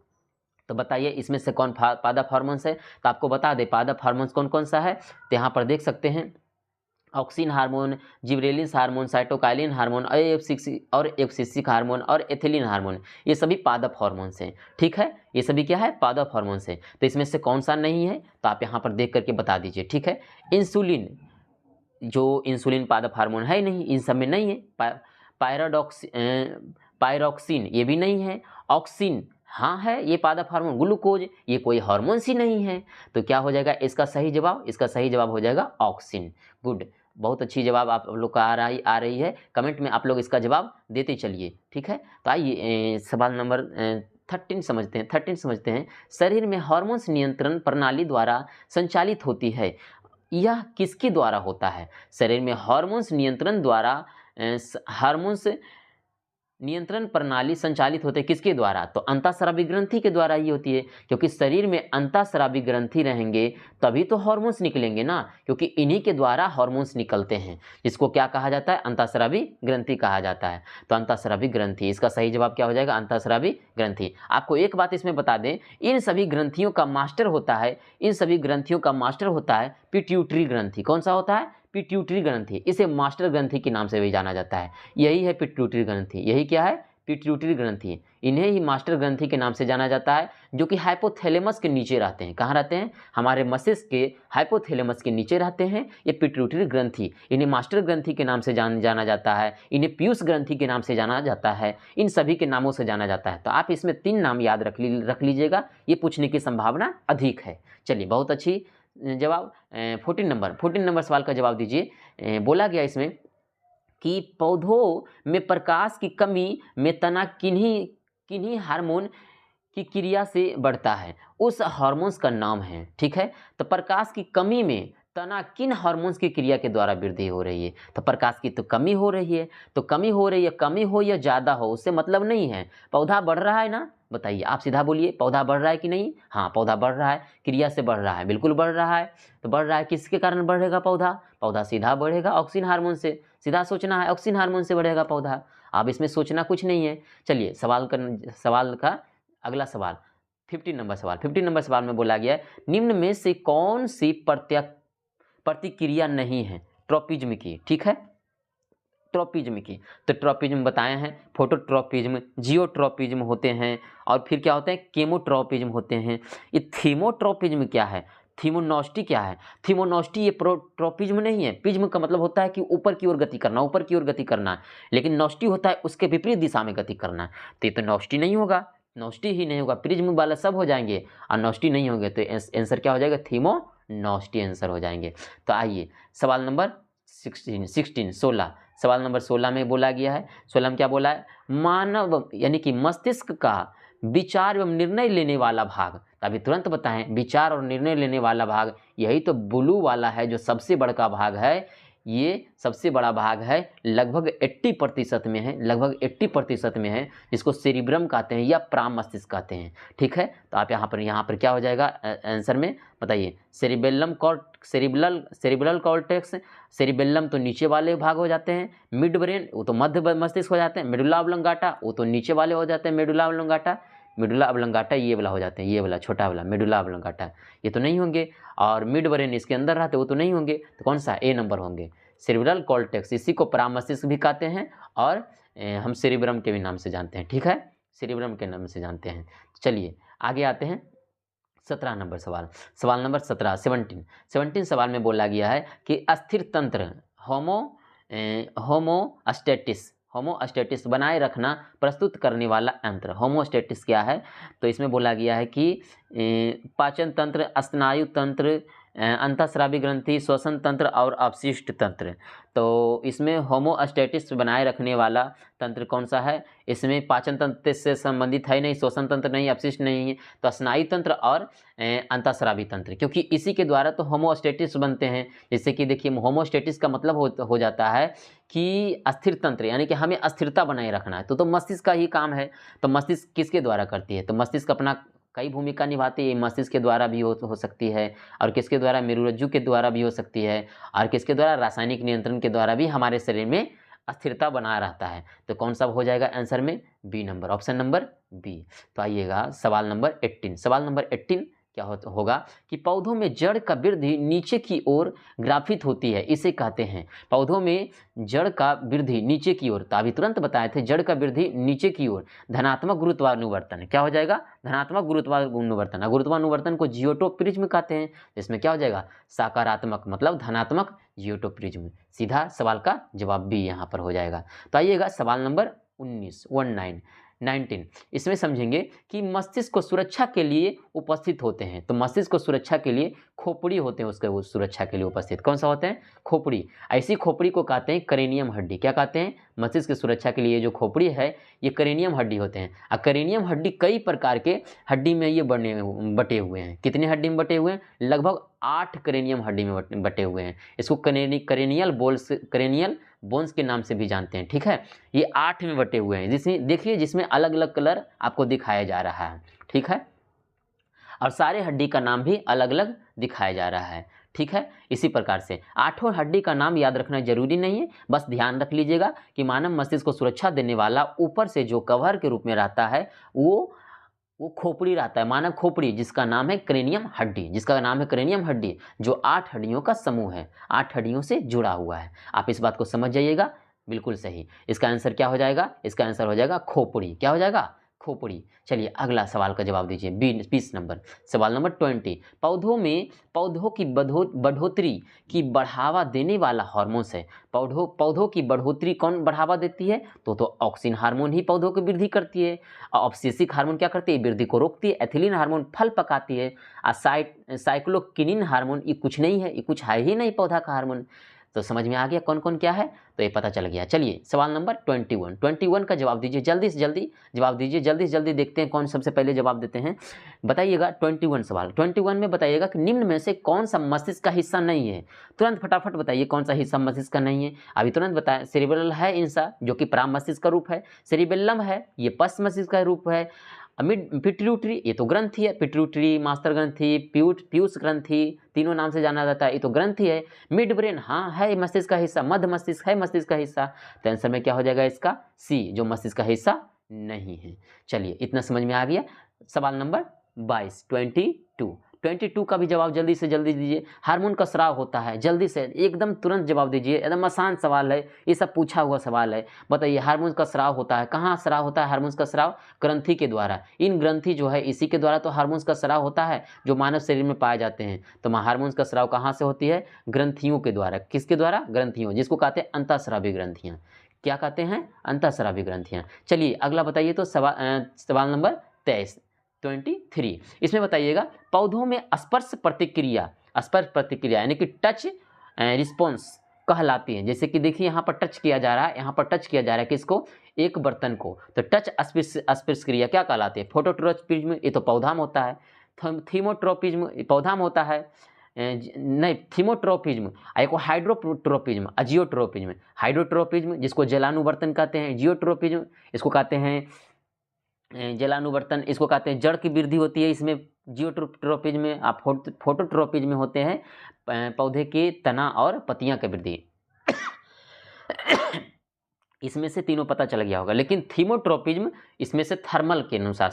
तो बताइए इसमें से कौन पादप हार्मोन्स है? तो आपको बता दें पादप हार्मोन्स कौन कौन सा है। तो यहाँ पर देख सकते हैं auxin hormone, gibberellin hormone, cytokinin hormone और एब्सिसिक हार्मोन और एथिलीन हार्मोन, ये सभी पादप हार्मोन्स हैं। ठीक है, ये सभी क्या है? पादप हार्मोन्स हैं। तो इसमें से कौन सा नहीं है? तो आप यहाँ पर देख करके बता दीजिए। ठीक है, इंसुलिन, जो इंसुलिन पादप हार्मोन है नहीं, इन सब में नहीं है। पायरोक्सिन ये भी नहीं है। ऑक्सिन हाँ है, ये पादप हार्मोन। ग्लूकोज ये कोई हार्मोन ही नहीं है। तो क्या हो जाएगा इसका सही जवाब? इसका सही जवाब हो जाएगा ऑक्सिन। गुड, बहुत अच्छी जवाब आप लोग का आ रही है। कमेंट में आप लोग इसका जवाब देते चलिए। ठीक है, तो आइए सवाल नंबर 13 समझते हैं। शरीर में हार्मोन्स नियंत्रण प्रणाली द्वारा संचालित होती है, यह किसके द्वारा होता है? शरीर में हार्मोन्स नियंत्रण प्रणाली संचालित होते किसके द्वारा? तो अंतःस्रावी ग्रंथि के द्वारा ही होती है, क्योंकि शरीर में अंतःस्रावी ग्रंथि रहेंगे तभी तो हार्मोन्स निकलेंगे ना, क्योंकि इन्हीं के द्वारा हार्मोन्स निकलते हैं, जिसको क्या कहा जाता है? अंतःस्रावी ग्रंथि कहा जाता है। तो अंतःस्रावी ग्रंथि, इसका सही जवाब क्या हो जाएगा? अंतःस्रावी ग्रंथि। आपको एक बात इसमें बता दें, इन सभी ग्रंथियों का मास्टर होता है पिट्यूटरी ग्रंथि। कौन सा होता है? पिट्यूटरी ग्रंथि। इसे मास्टर ग्रंथि के नाम से भी जाना जाता है। यही है पिट्यूटरी ग्रंथि। यही क्या है? पिट्यूटरी ग्रंथि। इन्हें ही मास्टर ग्रंथि के नाम से जाना जाता है, जो कि हाइपोथैलेमस के नीचे रहते हैं। कहाँ रहते हैं? हमारे मस्तिष्क के हाइपोथैलेमस के नीचे रहते हैं ये पिट्यूटरी ग्रंथि। इन्हें मास्टर ग्रंथि के नाम से जाना जाता है, इन्हें पीयूष ग्रंथि के नाम से जाना जाता है, इन सभी के नामों से जाना जाता है। तो आप इसमें 3 नाम याद रख लीजिएगा, ये पूछने की संभावना अधिक है। चलिए बहुत अच्छी जवाब। 14 नंबर सवाल का जवाब दीजिए। बोला गया इसमें कि पौधों में प्रकाश की कमी में तना किन्हीं हार्मोन की क्रिया से बढ़ता है, उस हार्मोन्स का नाम है। ठीक है, तो प्रकाश की कमी में तना किन हार्मोन्स की क्रिया के द्वारा वृद्धि हो रही है? तो प्रकाश की तो कमी हो रही है। तो कमी हो रही है, कमी हो या ज़्यादा हो उससे मतलब नहीं है। पौधा बढ़ रहा है ना, बताइए आप सीधा बोलिए, पौधा बढ़ रहा है कि नहीं? हाँ, पौधा बढ़ रहा है, क्रिया से बढ़ रहा है, बिल्कुल बढ़ रहा है। तो बढ़ रहा है, किसके कारण बढ़ेगा पौधा? पौधा सीधा बढ़ेगा ऑक्सीजन हार्मोन से, सीधा सोचना है, ऑक्सीजन हार्मोन से बढ़ेगा पौधा। अब इसमें सोचना कुछ नहीं है। चलिए सवाल का अगला सवाल 15 नंबर सवाल। 15 नंबर सवाल में बोला गया है, निम्न में से कौन सी प्रतिक्रिया नहीं है ट्रोपिज्म की? ठीक है, ट्रोपिज्म की। तो ट्रोपिज्म बताए हैं, फोटोट्रोपिज्म, जियोट्रोपिज्म होते हैं, और फिर क्या होते हैं, केमोट्रोपिज्म होते हैं। ये थीमोट्रोपिज्म क्या है? थीमोनॉस्टी क्या है? थीमोनॉस्टी ये ट्रोपिज्म नहीं है। पिज्म का मतलब होता है कि ऊपर की ओर गति करना, ऊपर की ओर गति करना है, लेकिन नॉस्टी होता है उसके विपरीत दिशा में गति करना है। तो ये तो नॉस्टी नहीं होगा, नॉस्टी ही नहीं होगा। प्रिज्म वाला सब हो जाएंगे और नॉस्टी नहीं होंगे, तो आंसर क्या हो जाएगा? थीमोनॉस्टी आंसर हो जाएंगे। तो आइए सवाल नंबर 16 सवाल नंबर 16 में बोला गया है, 16 में क्या बोला है? मानव यानी कि मस्तिष्क का विचार एवं निर्णय लेने वाला भाग। तो अभी तुरंत बताएं, विचार और निर्णय लेने वाला भाग यही तो ब्लू वाला है, जो सबसे बड़ा भाग है। ये सबसे बड़ा भाग है, लगभग 80% में है, लगभग 80% में है, जिसको सेरिब्रम कहते हैं या प्राण मस्तिष्क कहते हैं। ठीक है, तो आप यहाँ पर क्या हो जाएगा आंसर में, बताइए? Cerebral cortex. सेरिबेलम तो नीचे वाले भाग हो जाते हैं, मिड ब्रेन वो तो मध्य मस्तिष्क हो जाते हैं, मेडुला ऑब्लोंगाटा वो तो नीचे वाले हो जाते हैं, मेडुला ऑब्लोंगाटा ये वाला हो जाते हैं, ये वाला छोटा वाला मेडुला ऑब्लोंगाटा ये तो नहीं होंगे, और मिड ब्रेन इसके अंदर रहते वो तो नहीं होंगे। तो कौन सा? ए नंबर होंगे, सेरिब्रल कॉर्टेक्स। इसी को प्राण मस्तिष्क भी कहते हैं, और हम सेरिब्रम के भी नाम से जानते हैं। ठीक है, सेरिब्रम के नाम से जानते हैं। चलिए आगे आते हैं 17 नंबर सवाल। सवाल नंबर 17 सवाल में बोला गया है कि अस्थिर तंत्र होमोस्टेटिस बनाए रखना प्रस्तुत करने वाला यंत्र। होमोस्टेटिस क्या है? तो इसमें बोला गया है कि पाचन तंत्र, स्नायु तंत्र, अंतःस्रावी ग्रंथि, श्वसन तंत्र और अपशिष्ट तंत्र। तो इसमें होमोस्टेटिस बनाए रखने वाला तंत्र कौन सा है? इसमें पाचन तंत्र से संबंधित है नहीं, श्वसन तंत्र नहीं, अपशिष्ट नहीं है, तो स्नायु तंत्र और अंतःस्रावी तंत्र, क्योंकि इसी के द्वारा तो होमोस्टेटिस बनते हैं। जैसे कि देखिए, होमोस्टेटिस का मतलब हो जाता है कि अस्थिर तंत्र, यानी कि हमें अस्थिरता बनाए रखना है। तो मस्तिष्क का ही काम है। तो मस्तिष्क किसके द्वारा करती है? तो मस्तिष्क अपना कई भूमिका निभाती है। मस्तिष्क के द्वारा भी हो सकती है, और किसके द्वारा? मेरुरज्जु के द्वारा भी हो सकती है, और किसके द्वारा? रासायनिक नियंत्रण के द्वारा भी हमारे शरीर में अस्थिरता बना रहता है। तो कौन सा हो जाएगा आंसर में? B number, option number B. तो आइएगा सवाल नंबर 18। सवाल नंबर 18 क्या होगा कि पौधों में जड़ का वृद्धि नीचे की ओर ग्राफित होती है, इसे कहते हैं। पौधों में जड़ का वृद्धि नीचे की ओर, तो अभी तुरंत बताए थे, जड़ का वृद्धि नीचे की ओर धनात्मक गुरुत्वानुवर्तन। क्या हो जाएगा? धनात्मक गुरुत्वानुवर्तन। गुरुत्वानुवर्तन को जियोटोप्रिज्म कहते हैं, जिसमें क्या हो जाएगा? सकारात्मक मतलब धनात्मक जियोटोप्रिज्म। सीधा सवाल का जवाब भी यहाँ पर हो जाएगा। तो आइएगा सवाल नंबर 19 इसमें समझेंगे कि मस्तिष्क को सुरक्षा के लिए उपस्थित होते हैं। तो मस्तिष्क को सुरक्षा के लिए खोपड़ी होते हैं, उसके सुरक्षा के लिए उपस्थित कौन सा होते हैं? खोपड़ी। ऐसी खोपड़ी को कहते हैं करेनियम हड्डी। क्या कहते हैं? मस्तिष्क की सुरक्षा के लिए जो खोपड़ी है ये करेनियम हड्डी होते हैं। और करेनियम हड्डी कई प्रकार के हड्डी में ये बटे हुए हैं। कितने हड्डी में बटे हुए हैं? लगभग 8 करेनियम हड्डी में बटे हुए हैं। इसको करेनियल बोन्स के नाम से भी जानते हैं। ठीक है, ये 8 में बटे हुए हैं, जिसमें देखिए, जिसमें अलग अलग कलर आपको दिखाया जा रहा है। ठीक है, और सारे हड्डी का नाम भी अलग अलग दिखाया जा रहा है। ठीक है, इसी प्रकार से 8 हड्डी का नाम याद रखना जरूरी नहीं है, बस ध्यान रख लीजिएगा कि मानव मस्तिष्क को सुरक्षा देने वाला ऊपर से जो कवर के रूप में रहता है वो खोपड़ी रहता है, मानव खोपड़ी, जिसका नाम है क्रेनियम हड्डी, जो 8 हड्डियों का समूह है, 8 हड्डियों से जुड़ा हुआ है। आप इस बात को समझ जाइएगा, बिल्कुल सही। इसका आंसर क्या हो जाएगा? इसका आंसर हो जाएगा खोपड़ी। क्या हो जाएगा? खोपड़ी। चलिए अगला सवाल का जवाब दीजिए, 20 नंबर। सवाल नंबर 20, पौधों की बढ़ोतरी की बढ़ावा देने वाला हार्मोन्स है। पौधों की बढ़ोतरी कौन बढ़ावा देती है? तो ऑक्सिन हार्मोन ही पौधों की वृद्धि करती है। ऑब्सेसिक हार्मोन क्या करती है? वृद्धि को रोकती है। एथिलीन हार्मोन फल पकाती है। साइक्लोकिनिन हार्मोन ये कुछ नहीं है, ये कुछ है ही नहीं पौधा का हार्मोन। तो समझ में आ गया कौन कौन क्या है, तो ये पता चल गया। चलिए सवाल नंबर 21 का जवाब दीजिए, जल्दी से जल्दी जवाब दीजिए, जल्दी से जल्दी देखते हैं कौन सबसे पहले जवाब देते हैं। बताइएगा 21 सवाल 21 में बताइएगा कि निम्न में से कौन सा मस्तिष्क का हिस्सा नहीं है। तुरंत फटाफट बताइए कौन सा हिस्सा मस्तिष्क का नहीं है। अभी तुरंत बताएं। सेरिब्रल है इंसा जो कि प्राम मस्तिष्क का रूप है, सेरिबेलम है ये पश्च मस्तिष्क का रूप है, पिट्यूटरी ये तो ग्रंथि है, पिट्यूटरी, मास्टर ग्रंथि, पीयूष ग्रंथि, तीनों नाम से जाना जाता है, ये तो ग्रंथि है। मिड ब्रेन हाँ है मस्तिष्क का हिस्सा, मध्य मस्तिष्क है मस्तिष्क का हिस्सा, तो आंसर में क्या हो जाएगा इसका सी, जो मस्तिष्क का हिस्सा नहीं है। चलिए इतना समझ में आ गया। सवाल नंबर 22 का भी जवाब जल्दी से जल्दी दीजिए। हार्मोन का स्राव होता है, जल्दी से एकदम तुरंत जवाब दीजिए, एकदम आसान सवाल है, ये सब पूछा हुआ सवाल है। बताइए हार्मोन का स्राव होता है, कहाँ स्राव होता है हार्मोन का स्राव? ग्रंथि के द्वारा। इन ग्रंथि जो है इसी के द्वारा तो हार्मोन का स्राव होता है जो मानव शरीर में पाए जाते हैं। तो हार्मोन का स्राव कहाँ से होती है? ग्रंथियों के द्वारा। किसके द्वारा? ग्रंथियों, जिसको कहते हैं अंतःस्रावी ग्रंथियाँ। क्या कहते हैं? अंतःस्रावी ग्रंथियाँ। चलिए अगला बताइए तो सवाल नंबर 23 इसमें बताइएगा पौधों में स्पर्श प्रतिक्रिया यानी कि टच रिस्पॉन्स कहलाती है। जैसे कि देखिए यहाँ पर टच किया जा रहा है, यहाँ पर टच किया जा रहा है किसको? एक बर्तन को, तो टच स्पर्श क्रिया क्या कहलाती है? फोटोट्रोपिज्म ये तो पौधा में होता है, थीमोट्रोपिज्म पौधा में होता है, नहीं थीमोट्रोपिज्म, एक हाइड्रोट्रोपिज्म, अजियोट्रोपिज्म। हाइड्रोट्रोपिज्म जिसको जलानुवर्तन कहते हैं, जियोट्रोपिज्म इसको कहते हैं जलानुवर्तन, इसको कहते हैं जड़ की वृद्धि होती है इसमें। जियोट्रोपिज्म में आप फोटोट्रोपिज्म में होते हैं पौधे के तना और पत्तियां की वृद्धि। इसमें से तीनों पता चल गया होगा। लेकिन थीमोट्रोपिज्म इसमें से थर्मल के अनुसार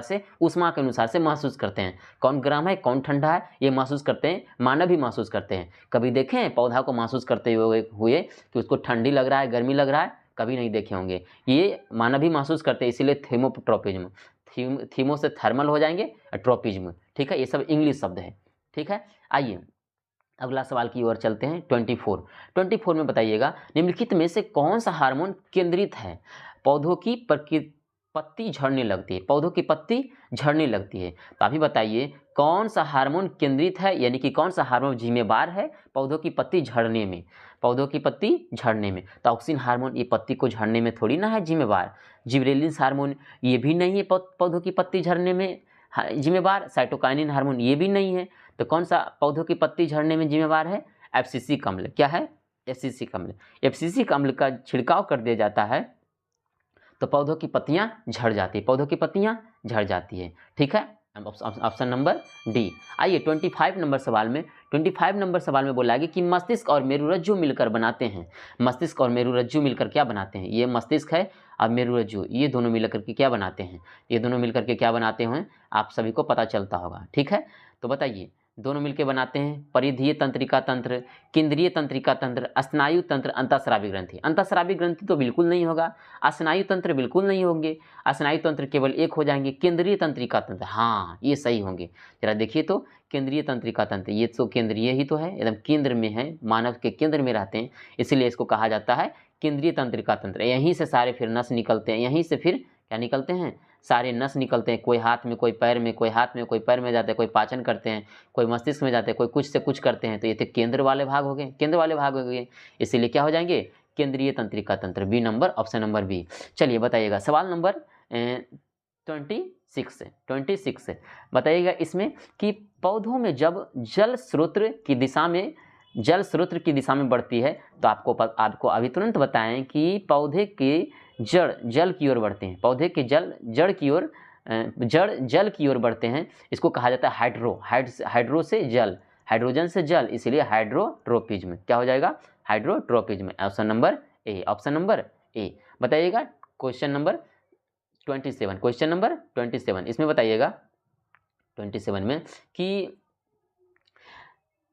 से ऊष्मा के अनुसार से महसूस करते हैं, कौन गर्म है कौन ठंडा है ये महसूस करते हैं, मानव भी महसूस करते हैं। कभी देखें हैं पौधा को महसूस करते हुए कि उसको ठंडी लग रहा है गर्मी लग रहा है? कभी नहीं देखे होंगे, ये मानव भी महसूस करते हैं, इसीलिए थीमोट्रोपिज्म। थीमो से थर्मल हो जाएंगे, ट्रोपिज्म, ठीक है, ये सब इंग्लिश शब्द है, ठीक है। आइए अगला सवाल की ओर चलते हैं। 24 में बताइएगा निम्नलिखित में से कौन सा हार्मोन केंद्रित है? पौधों की पत्ती झड़ने लगती है, पौधों की पत्ती झड़ने लगती है, तो अभी बताइए कौन सा हार्मोन केंद्रित है, यानी कि कौन सा हार्मोन जिम्मेदार है पौधों की पत्ती झड़ने में? पौधों की पत्ती झड़ने में तो ऑक्सिन हार्मोन ये पत्ती को झड़ने में थोड़ी ना है जिम्मेवार। जिबरेलिन हार्मोन ये भी नहीं है पौधों की पत्ती झड़ने में जिम्मेवार। साइटोकाइनिन हार्मोन ये भी नहीं है। तो कौन सा पौधों की पत्ती झड़ने में जिम्मेवार है? एब्सिसिक अम्ल। क्या है? एब्सिसिक अम्ल। एब्सिसिक अम्ल का छिड़काव कर दिया जाता है तो पौधों की पत्तियां झड़ जाती है, पौधों की पत्तियां झड़ जाती है, ठीक है। Option number D. आइए 25 नंबर सवाल में बोला गया कि मस्तिष्क और मेरुरज्जु मिलकर बनाते हैं। मस्तिष्क और मेरुरज्जु मिलकर क्या बनाते हैं? ये मस्तिष्क है और मेरुरज्जु ये दोनों मिलकर के क्या बनाते हैं? ये दोनों मिलकर के क्या बनाते हैं आप सभी को पता चलता होगा, ठीक है। तो बताइए दोनों मिलकर बनाते हैं परिधीय तंत्रिका तंत्र, केंद्रीय तंत्रिका तंत्र, स्नायु तंत्र, अंतःस्रावी ग्रंथि। अंतःस्रावी ग्रंथि तो बिल्कुल नहीं होगा, स्नायु तंत्र बिल्कुल नहीं होंगे, स्नायु तंत्र केवल एक हो जाएंगे। केंद्रीय तंत्रिका तंत्र हाँ ये सही होंगे। जरा देखिए तो केंद्रीय तंत्रिका तंत्र ये तो केंद्रीय ही तो है, एकदम केंद्र में है, मानव के केंद्र में रहते हैं, इसीलिए इसको कहा जाता है केंद्रीय तंत्रिका तंत्र। यहीं से सारे फिर नस निकलते हैं, यहीं से फिर क्या निकलते हैं? सारे नस निकलते हैं, कोई हाथ में कोई पैर में, कोई हाथ में कोई पैर में जाते हैं, कोई पाचन करते हैं, कोई मस्तिष्क में जाते हैं, कोई कुछ से कुछ करते हैं। तो ये तो केंद्र वाले भाग हो गए, केंद्र वाले भाग हो गए, इसीलिए क्या हो जाएंगे? केंद्रीय तंत्रिका तंत्र, B number, option number B. चलिए बताइएगा सवाल नंबर 26 से बताइएगा इसमें कि पौधों में जब जल स्रोत की दिशा में बढ़ती है तो आपको अभी तुरंत बताएं कि पौधे के जड़ की ओर बढ़ते हैं, पौधे के जड़ की ओर बढ़ते हैं। इसको कहा जाता है हाइड्रो से जल, हाइड्रोजन से जल, इसीलिए हाइड्रोट्रोपिज्म। क्या हो जाएगा? Hydrotropism, option number A. बताइएगा क्वेश्चन नंबर 27 इसमें बताइएगा 27 में कि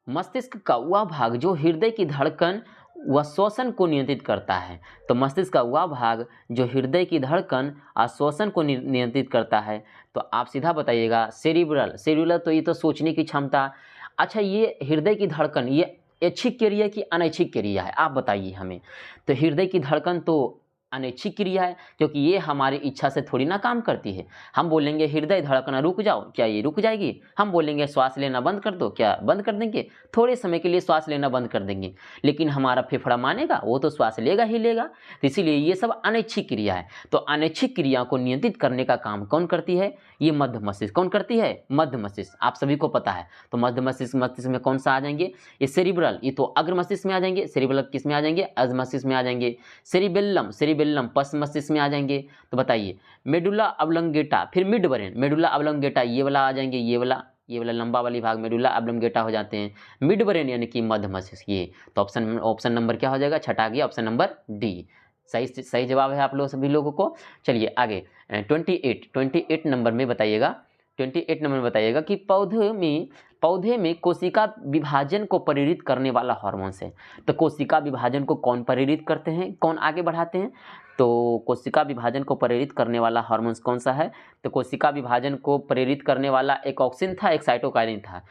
मस्तिष्क का वह भाग जो हृदय की धड़कन व श्वसन को नियंत्रित करता है। तो मस्तिष्क का वह भाग जो हृदय की धड़कन और श्वसन को नियंत्रित करता है, तो आप सीधा बताइएगा सेरिब्रल। तो ये तो सोचने की क्षमता। अच्छा ये हृदय की धड़कन ये ऐच्छिक क्रिया की अनैच्छिक क्रिया है? आप बताइए हमें। तो हृदय की धड़कन तो अनैच्छिक क्रिया है, क्योंकि ये हमारी इच्छा से थोड़ी ना काम करती है। हम बोलेंगे हृदय धड़कना रुक जाओ, क्या ये रुक जाएगी? हम बोलेंगे श्वास लेना बंद कर दो, क्या बंद कर देंगे? थोड़े समय के लिए श्वास लेना बंद कर देंगे, लेकिन हमारा फेफड़ा मानेगा? वो तो श्वास लेगा ही लेगा। तो इसीलिए ये सब अनैच्छिक क्रिया है। तो अनैच्छिक क्रिया को नियंत्रित करने का काम कौन करती है? ये मध्य मस्तिष्क। कौन करती है? मध्य मस्तिष्क। आप सभी को पता है। तो मध्य मस्तिष्क में कौन सा आ जाएंगे? ये सेरिब्रल, ये तो अग्र मस्तिष्क में आ जाएंगे। सेरिब्रल किस में आ जाएंगे? अग्र मस्तिष्क में आ जाएंगे। सेरिबेल्लम पश्च मस्तिष्क में आ जाएंगे। तो बताइए, मेडुला ऑब्लोंगेटा, फिर मिड ब्रेन, मेडुला ऑब्लोंगेटा ये वाला आ जाएंगे, ये वाला लंबा वाली भाग मेडुला ऑब्लोंगेटा हो जाते हैं। मिड ब्रेन यानी कि मध्य मस्तिष्क ये। तो ऑप्शन नंबर क्या हो जाएगा? छठा गया ऑप्शन नंबर डी। सही जवाब है आप लोग सभी लोगों को। चलिए आगे 28 नंबर में बताइएगा। 28 नंबर में बताइएगा कि पौधे में कोशिका विभाजन को प्रेरित करने वाला हार्मोन्स है। तो कोशिका विभाजन को कौन प्रेरित करते हैं, कौन आगे बढ़ाते हैं? तो कोशिका विभाजन को प्रेरित करने वाला हार्मोन्स कौन सा है? तो कोशिका विभाजन को प्रेरित करने वाला एक ऑक्सिन था, एक साइटोकाइनिन था।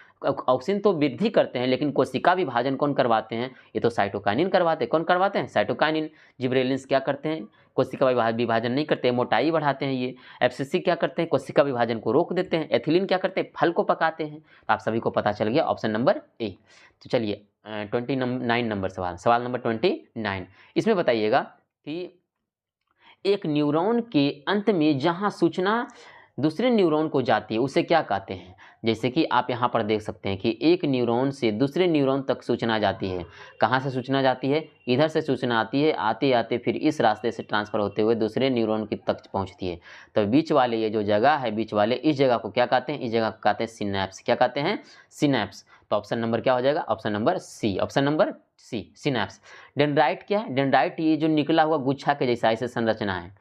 ऑक्सिन तो वृद्धि करते हैं, लेकिन कोशिका विभाजन कौन करवाते हैं? ये तो साइटोकाइनिन करवाते हैं। कौन करवाते हैं? साइटोकाइनिन। जिब्रेलिन्स क्या करते हैं? कोशिका विभाजन नहीं करते, मोटाई बढ़ाते हैं ये। एफसीसी क्या करते हैं? कोशिका विभाजन को रोक देते हैं। एथिलीन क्या करते हैं? फल को पकाते हैं। तो आप सभी को पता चल गया ऑप्शन नंबर ए। तो चलिए 29 नंबर सवाल नंबर 29, इसमें बताइएगा कि एक न्यूरॉन के अंत में जहां सूचना दूसरे न्यूरॉन को जाती है उसे क्या कहते हैं? जैसे कि आप यहाँ पर देख सकते हैं कि एक न्यूरॉन से दूसरे न्यूरॉन तक सूचना जाती है। कहाँ से सूचना जाती है? इधर से सूचना आती है, आते आते फिर इस रास्ते से ट्रांसफ़र होते हुए दूसरे न्यूरॉन की तक पहुँचती है। तो बीच वाले ये जो जगह है, बीच वाले इस जगह को क्या कहते हैं? इस जगह को कहते हैं सिनैप्स। क्या कहते हैं? सिनैप्स। तो ऑप्शन नंबर क्या हो जाएगा? Option number C. Option number C, synapse. Dendrite क्या है? डेंड्राइट ये जो निकला हुआ गुच्छा के जैसा ऐसे संरचना है,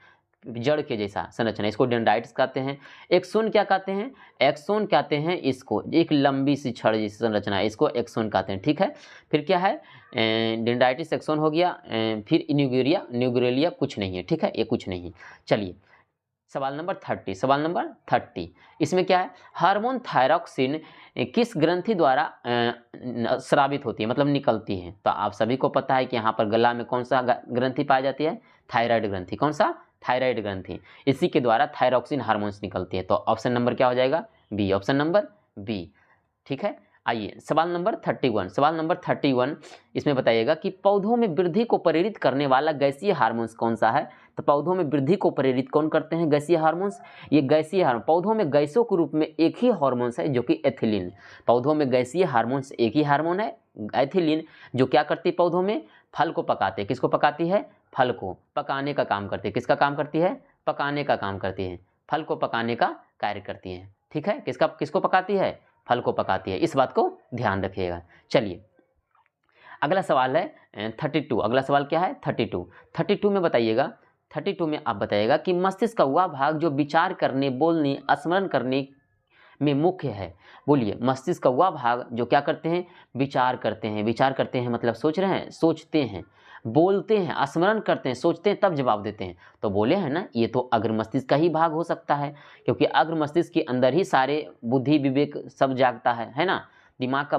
जड़ के जैसा संरचना, इसको डेंड्राइट्स कहते हैं। एक्सोन क्या कहते हैं? एक्सोन कहते हैं इसको, एक लंबी सी छड़ जैसी संरचना है, इसको एक्सोन कहते हैं। ठीक है। फिर क्या है? डेंड्राइटिस एक्सोन हो गया। फिर न्यूगुरेलिया कुछ नहीं है। ठीक है, ये कुछ नहीं है। चलिए सवाल नंबर 30, इसमें क्या है? हार्मोन थायरॉक्सिन किस ग्रंथि द्वारा स्रावित होती है, मतलब निकलती है? तो आप सभी को पता है कि यहाँ पर गला में कौन सा ग्रंथि पाई जाती है? थायराइड ग्रंथि। कौन सा? थायराइड ग्रंथि। इसी के द्वारा थायरॉक्सिन हार्मोन्स निकलती है। तो ऑप्शन नंबर क्या हो जाएगा? बी। Option number B. ठीक है। आइए सवाल नंबर 31, इसमें बताइएगा कि पौधों में वृद्धि को प्रेरित करने वाला गैसीय हार्मोन्स कौन सा है? तो पौधों में वृद्धि को प्रेरित कौन करते हैं? गैसीय हार्मोन्स। ये गैसीय हार्मोन पौधों में गैसों के रूप में एक ही हार्मोन्स है, जो कि एथिलीन। पौधों में गैसीय हार्मोन्स एक ही हार्मोन है, एथिलीन, जो क्या करती है? पौधों में फल को पकाते हैं। किसको पकाती है? फल को पकाने का काम करती है। किसका काम करती है? पकाने का काम करती है। फल को पकाने का कार्य करती है। ठीक है। किसको पकाती है? फल को पकाती है। इस बात को ध्यान रखिएगा। चलिए अगला सवाल है 32। अगला सवाल क्या है? 32 में बताइएगा। 32 में आप बताइएगा कि मस्तिष्क का वह भाग जो विचार करने, बोलने, स्मरण करने में मुख्य है। बोलिए, मस्तिष्क का वह भाग जो क्या करते हैं? विचार करते हैं। विचार करते हैं मतलब सोच रहे हैं, सोचते हैं, बोलते हैं, स्मरण करते हैं, सोचते हैं तब जवाब देते हैं। तो बोले हैं ना, ये तो अग्र मस्तिष्क का ही भाग हो सकता है, क्योंकि अग्र मस्तिष्क के अंदर ही सारे बुद्धि विवेक सब जागता है ना। दिमाग का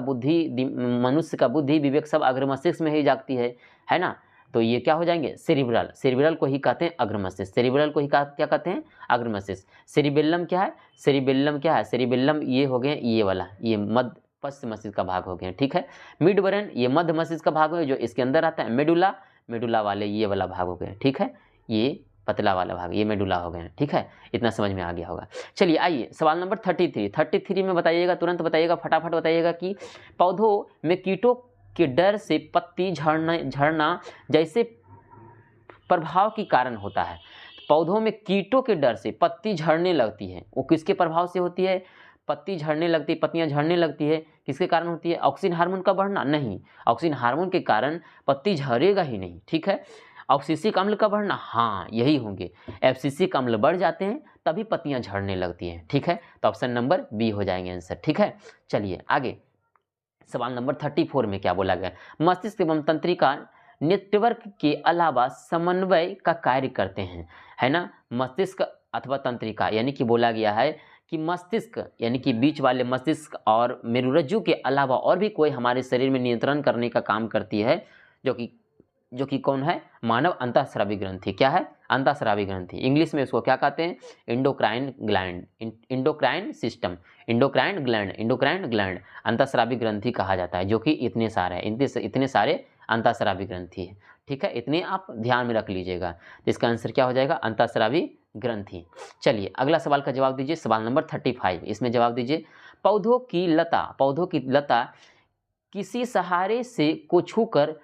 मनुष्य का बुद्धि विवेक सब अग्र मस्तिष्क में ही जागती है ना। तो ये क्या हो जाएंगे? सेरिब्रल को ही कहते हैं अग्र मस्तिष्क। सेरिब्रल को ही क्या कहते हैं? अग्र मस्तिष्क। सेरिबेल्लम क्या है? सेरिबेल्लम ये हो गए, ये वाला, ये मध्य पश्च मस्तिष्क का भाग हो गया। ठीक है। मिड ब्रेन ये मध्य मस्तिष्क का भाग हो गया, जो इसके अंदर आता है। मेडुला वाले ये वाला भाग हो गया। ठीक है। ये पतला वाला भाग, ये मेडुला हो गया। ठीक है, इतना समझ में आ गया होगा। चलिए आइए सवाल नंबर 33 में बताइएगा, तुरंत बताइएगा, फटाफट बताइएगा कि पौधों में कीटों के डर से पत्ती झड़ना जैसे प्रभाव के कारण होता है। पौधों में कीटों के डर से पत्ती झड़ने लगती है, वो किसके प्रभाव से होती है? पत्ती झड़ने लगती, पत्तियां झड़ने लगती है, किसके कारण होती है? ऑक्सीन हार्मोन का बढ़ना? नहीं, ऑक्सीन हार्मोन के कारण पत्ती झड़ेगा ही नहीं। ठीक है। ऑक्सीसिक अम्ल का बढ़ना? हाँ, यही होंगे। एब्सिसिक अम्ल बढ़ जाते हैं तभी पत्तियां झड़ने लगती हैं। ठीक है। तो ऑप्शन नंबर बी हो जाएंगे आंसर। ठीक है। चलिए आगे सवाल नंबर 34 में क्या बोला गया? मस्तिष्क एवं तंत्रिका नेटवर्क के अलावा समन्वय का कार्य करते हैं, है ना। मस्तिष्क अथवा तंत्रिका यानी कि बोला गया है कि मस्तिष्क यानी कि बीच वाले मस्तिष्क और मेरुरज्जु के अलावा और भी कोई हमारे शरीर में नियंत्रण करने का काम करती है, जो कि जो कि कौन है, मानव अंतःस्रावी ग्रंथि। क्या है, अंतःस्रावी ग्रंथि। इंग्लिश में उसको क्या कहते हैं, endocrine gland, endocrine system, endocrine gland, endocrine gland अंतःस्रावी ग्रंथि कहा जाता है, जो कि इतने सारे हैं, इतने सारे अंतःस्रावी ग्रंथि है। ठीक है, इतने आप ध्यान में रख लीजिएगा। तो इसका आंसर क्या हो जाएगा, अंतःस्रावी ग्रंथि। चलिए अगला सवाल का जवाब दीजिए, सवाल नंबर 35। इसमें जवाब दीजिए, पौधों की लता किसी सहारे से को छूकर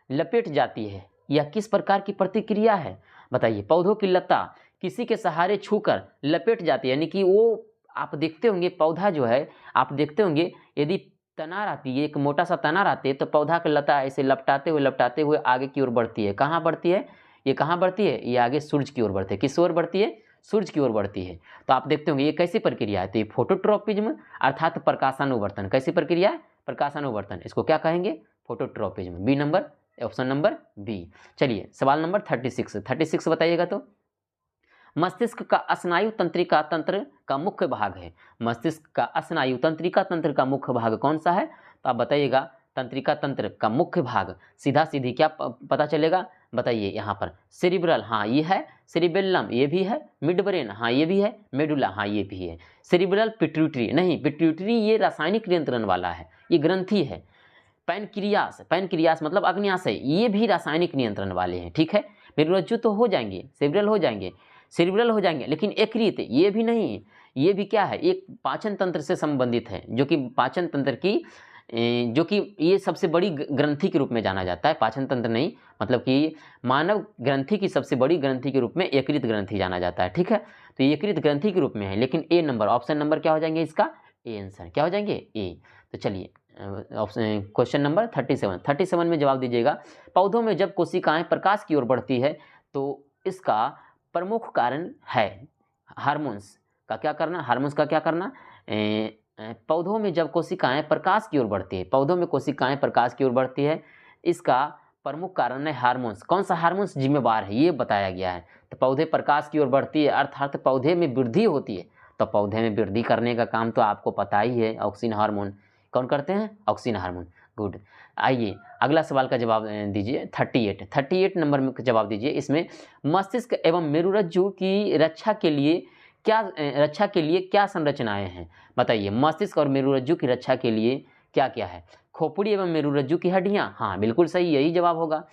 लपेट जाती है, यह किस प्रकार की प्रतिक्रिया है। बताइए, पौधों की लता किसी के सहारे छूकर लपेट जाती है, यानी कि वो आप देखते होंगे पौधा जो है, आप देखते होंगे यदि तनार आती है, एक मोटा सा तनार आती है, तो पौधा की लता ऐसे लपटाते हुए आगे की ओर बढ़ती है। कहाँ बढ़ती है, ये कहाँ बढ़ती है, ये आगे सूर्य की ओर बढ़ती है। किस ओर बढ़ती है, सूर्य की ओर बढ़ती है। तो आप देखते होंगे ये कैसी प्रक्रिया है, तो ये फोटोट्रॉपिज्म अर्थात प्रकाशानुवर्तन। कैसी प्रक्रिया है, प्रकाशानुवर्तन। इसको क्या कहेंगे, phototropism. B number, option number B. चलिए सवाल नंबर 36 बताइएगा। तो मस्तिष्क का स्नायु तंत्रिका तंत्र का मुख्य भाग है। मस्तिष्क का स्नायु तंत्रिका तंत्र का मुख्य भाग कौन सा है, तो आप बताइएगा। तंत्रिका तंत्र का मुख्य भाग सीधा सीधी क्या पता चलेगा, बताइए। यहाँ पर सेरिब्रल, हाँ ये है, सेरिबेलम ये भी है, मिड ब्रेन, हाँ ये भी है, मेडुला, हाँ ये भी है। सेरिब्रल पिट्यूटरी नहीं, पिट्यूटरी ये रासायनिक नियंत्रण वाला है, ये ग्रंथि है। पैनक्रियास मतलब अग्न्याशय, ये भी रासायनिक नियंत्रण वाले हैं। ठीक है, मेरुरज्जु तो हो जाएंगे, सेरिब्रल हो जाएंगे, लेकिन यकृत ये भी नहीं है। ये भी क्या है, एक पाचन तंत्र से संबंधित है, जो कि पाचन तंत्र की जो कि ये सबसे बड़ी ग्रंथि के रूप में जाना जाता है। पाचन तंत्र नहीं, मतलब कि मानव ग्रंथि की सबसे बड़ी ग्रंथि के रूप में यकृत ग्रंथि जाना जाता है। ठीक है, तो यकृत ग्रंथि के रूप में है, लेकिन ए नंबर, ऑप्शन नंबर क्या हो जाएंगे इसका, ए आंसर क्या हो जाएंगे, ए। तो चलिए ऑप्शन क्वेश्चन नंबर 37 में जवाब दीजिएगा। पौधों में जब कोशिकाएं प्रकाश की ओर बढ़ती है तो इसका प्रमुख कारण है हार्मोन्स का क्या करना, हार्मोन्स का क्या करना। पौधों में जब कोशिकाएं प्रकाश की ओर बढ़ती है, पौधों में कोशिकाएं प्रकाश की ओर बढ़ती है, इसका प्रमुख कारण है हार्मोन्स। कौन सा हार्मोन्स जिम्मेवार है ये बताया गया है। तो पौधे प्रकाश की ओर बढ़ती है अर्थात पौधे में वृद्धि होती है, तो पौधे में वृद्धि करने का काम तो आपको पता ही है, ऑक्सीन हार्मोन कौन करते हैं, ऑक्सीन हार्मोन। गुड, आइए अगला सवाल का जवाब दीजिए। 38 नंबर में जवाब दीजिए। इसमें मस्तिष्क एवं मेरुरज्जु की रक्षा के लिए क्या संरचनाएं हैं, बताइए। मस्तिष्क और मेरुरज्जु की रक्षा के लिए क्या क्या है, खोपड़ी एवं मेरुरज्जु की हड्डियां, हाँ बिल्कुल सही, यही जवाब होगा।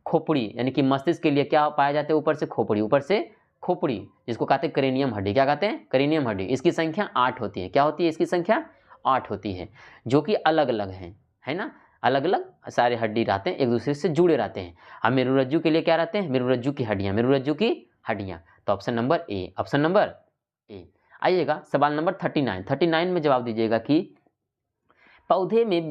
खोपड़ी यानी कि मस्तिष्क के लिए क्या पाया जाता है, ऊपर से खोपड़ी, जिसको कहते हैं क्रेनियम हड्डी। क्या कहते हैं, क्रेनियम हड्डी। इसकी संख्या 8 होती है। क्या होती है, इसकी संख्या 8 होती है, जो कि अलग अलग हैं, है ना, अलग अलग सारे हड्डी रहते हैं, एक दूसरे से जुड़े रहते हैं। अब मेरुरज्जु के लिए क्या रहते हैं, मेरुरज्जु की हड्डियां। तो option number A, option number A. आइएगा सवाल नंबर 39 में जवाब दीजिएगा कि पौधे में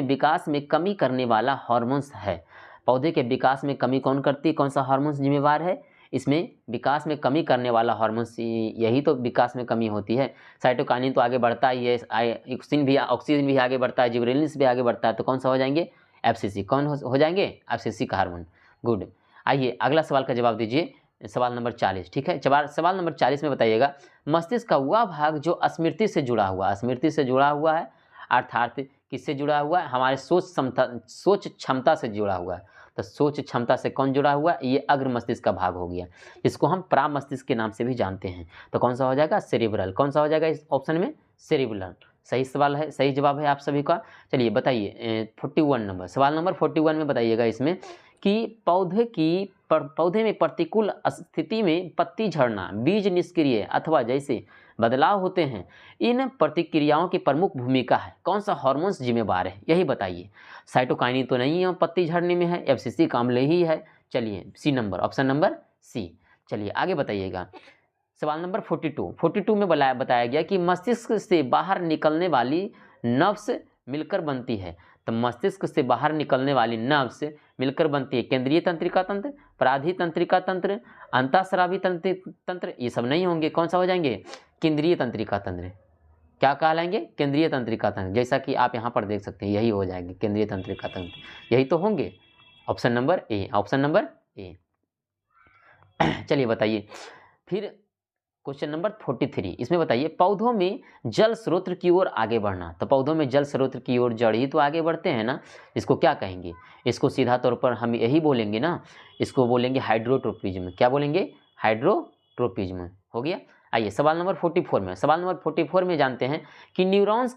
विकास में कमी करने वाला हार्मोन्स है। पौधे के विकास में कमी कौन करती है, कौन सा हार्मोन्स जिम्मेवार है इसमें, विकास में कमी करने वाला हार्मोन्स, यही तो विकास में कमी होती है। साइटोकाइनिन तो आगे बढ़ता ही है, ऑक्सीजन भी आगे बढ़ता है, जिबरेलिन्स भी आगे बढ़ता है, तो कौन सा हो जाएंगे, एफसीसी। कौन हो जाएंगे, एफसीसी का हार्मोन। गुड, आइए अगला सवाल का जवाब दीजिए, सवाल नंबर 40। ठीक है, सवाल नंबर 40 में बताइएगा, मस्तिष्क का वह भाग जो स्मृति से जुड़ा हुआ है, अर्थात किससे जुड़ा हुआ है, हमारे सोच क्षमता से जुड़ा हुआ है। तो सोच क्षमता से कौन जुड़ा हुआ है, ये अग्र मस्तिष्क का भाग हो गया, जिसको हम प्राम मस्तिष्क के नाम से भी जानते हैं। तो कौन सा हो जाएगा, सेरिब्रल। कौन सा हो जाएगा इस ऑप्शन में, सेरिब्रल। सही सवाल है, सही जवाब है आप सभी का। चलिए बताइए 41 नंबर, सवाल नंबर 41 में बताइएगा इसमें कि पौधे में प्रतिकूल स्थिति में पत्ती झड़ना, बीज निष्क्रिय अथवा जैसे बदलाव होते हैं, इन प्रतिक्रियाओं की प्रमुख भूमिका है, कौन सा हार्मोन्स जिम्मेवार है, यही बताइए। साइटोकाइनिन तो नहीं है पत्ती झड़ने में है, एफसीसी का अम्ल ही है। चलिए C number, option number C. चलिए आगे बताइएगा, सवाल नंबर 42 में बताया गया कि मस्तिष्क से बाहर निकलने वाली नर्व्स मिलकर बनती है। तो मस्तिष्क से बाहर निकलने वाली नर्व्स मिलकर बनती है केंद्रीय तंत्रिका तंत्र, पराधी तंत्रिका तंत्र, अंतःस्रावी तंत्र, ये सब नहीं होंगे। कौन सा हो जाएंगे, केंद्रीय तंत्रिका तंत्र। क्या कहलाएंगे, केंद्रीय तंत्रिका तंत्र, जैसा कि आप यहाँ पर देख सकते हैं, यही हो जाएंगे केंद्रीय तंत्रिका तंत्र, यही तो होंगे। Option number A, option number A. चलिए बताइए फिर क्वेश्चन नंबर 43 इसमें बताइए पौधों में जल स्रोत की ओर आगे बढ़ना। तो पौधों में जल स्रोत की ओर जड़ ही तो आगे बढ़ते हैं ना, इसको क्या कहेंगे? इसको सीधा तौर पर हम यही बोलेंगे ना, इसको बोलेंगे हाइड्रोट्रोपिज्म। क्या बोलेंगे? हाइड्रोट्रोपिज्म। हो गया। आइए सवाल नंबर 44 में, सवाल नंबर 44 में जानते हैं कि न्यूरॉन्स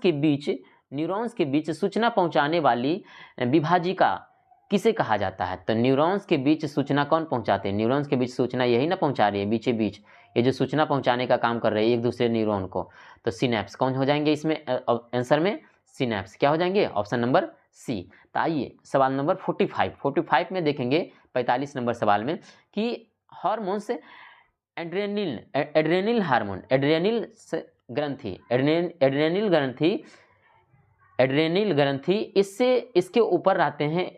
के बीच सूचना पहुंचाने वाली विभाजिका किसे कहा जाता है? तो न्यूरॉन्स के बीच सूचना कौन पहुंचाते हैं? न्यूरॉन्स के बीच सूचना यही ना पहुंचा रही है, बीचे बीच ये जो सूचना पहुंचाने का काम कर रहे हैं एक दूसरे न्यूरॉन को, तो सिनेप्स कौन हो जाएंगे इसमें? आंसर में सिनेप्स क्या हो जाएंगे? Option number C. तो आइए सवाल नंबर 45 में देखेंगे 45 नंबर सवाल में कि हार्मोन्स एड्रेनिल हार्मोन, एड्रेनिल ग्रंथि इससे इसके ऊपर रहते हैं,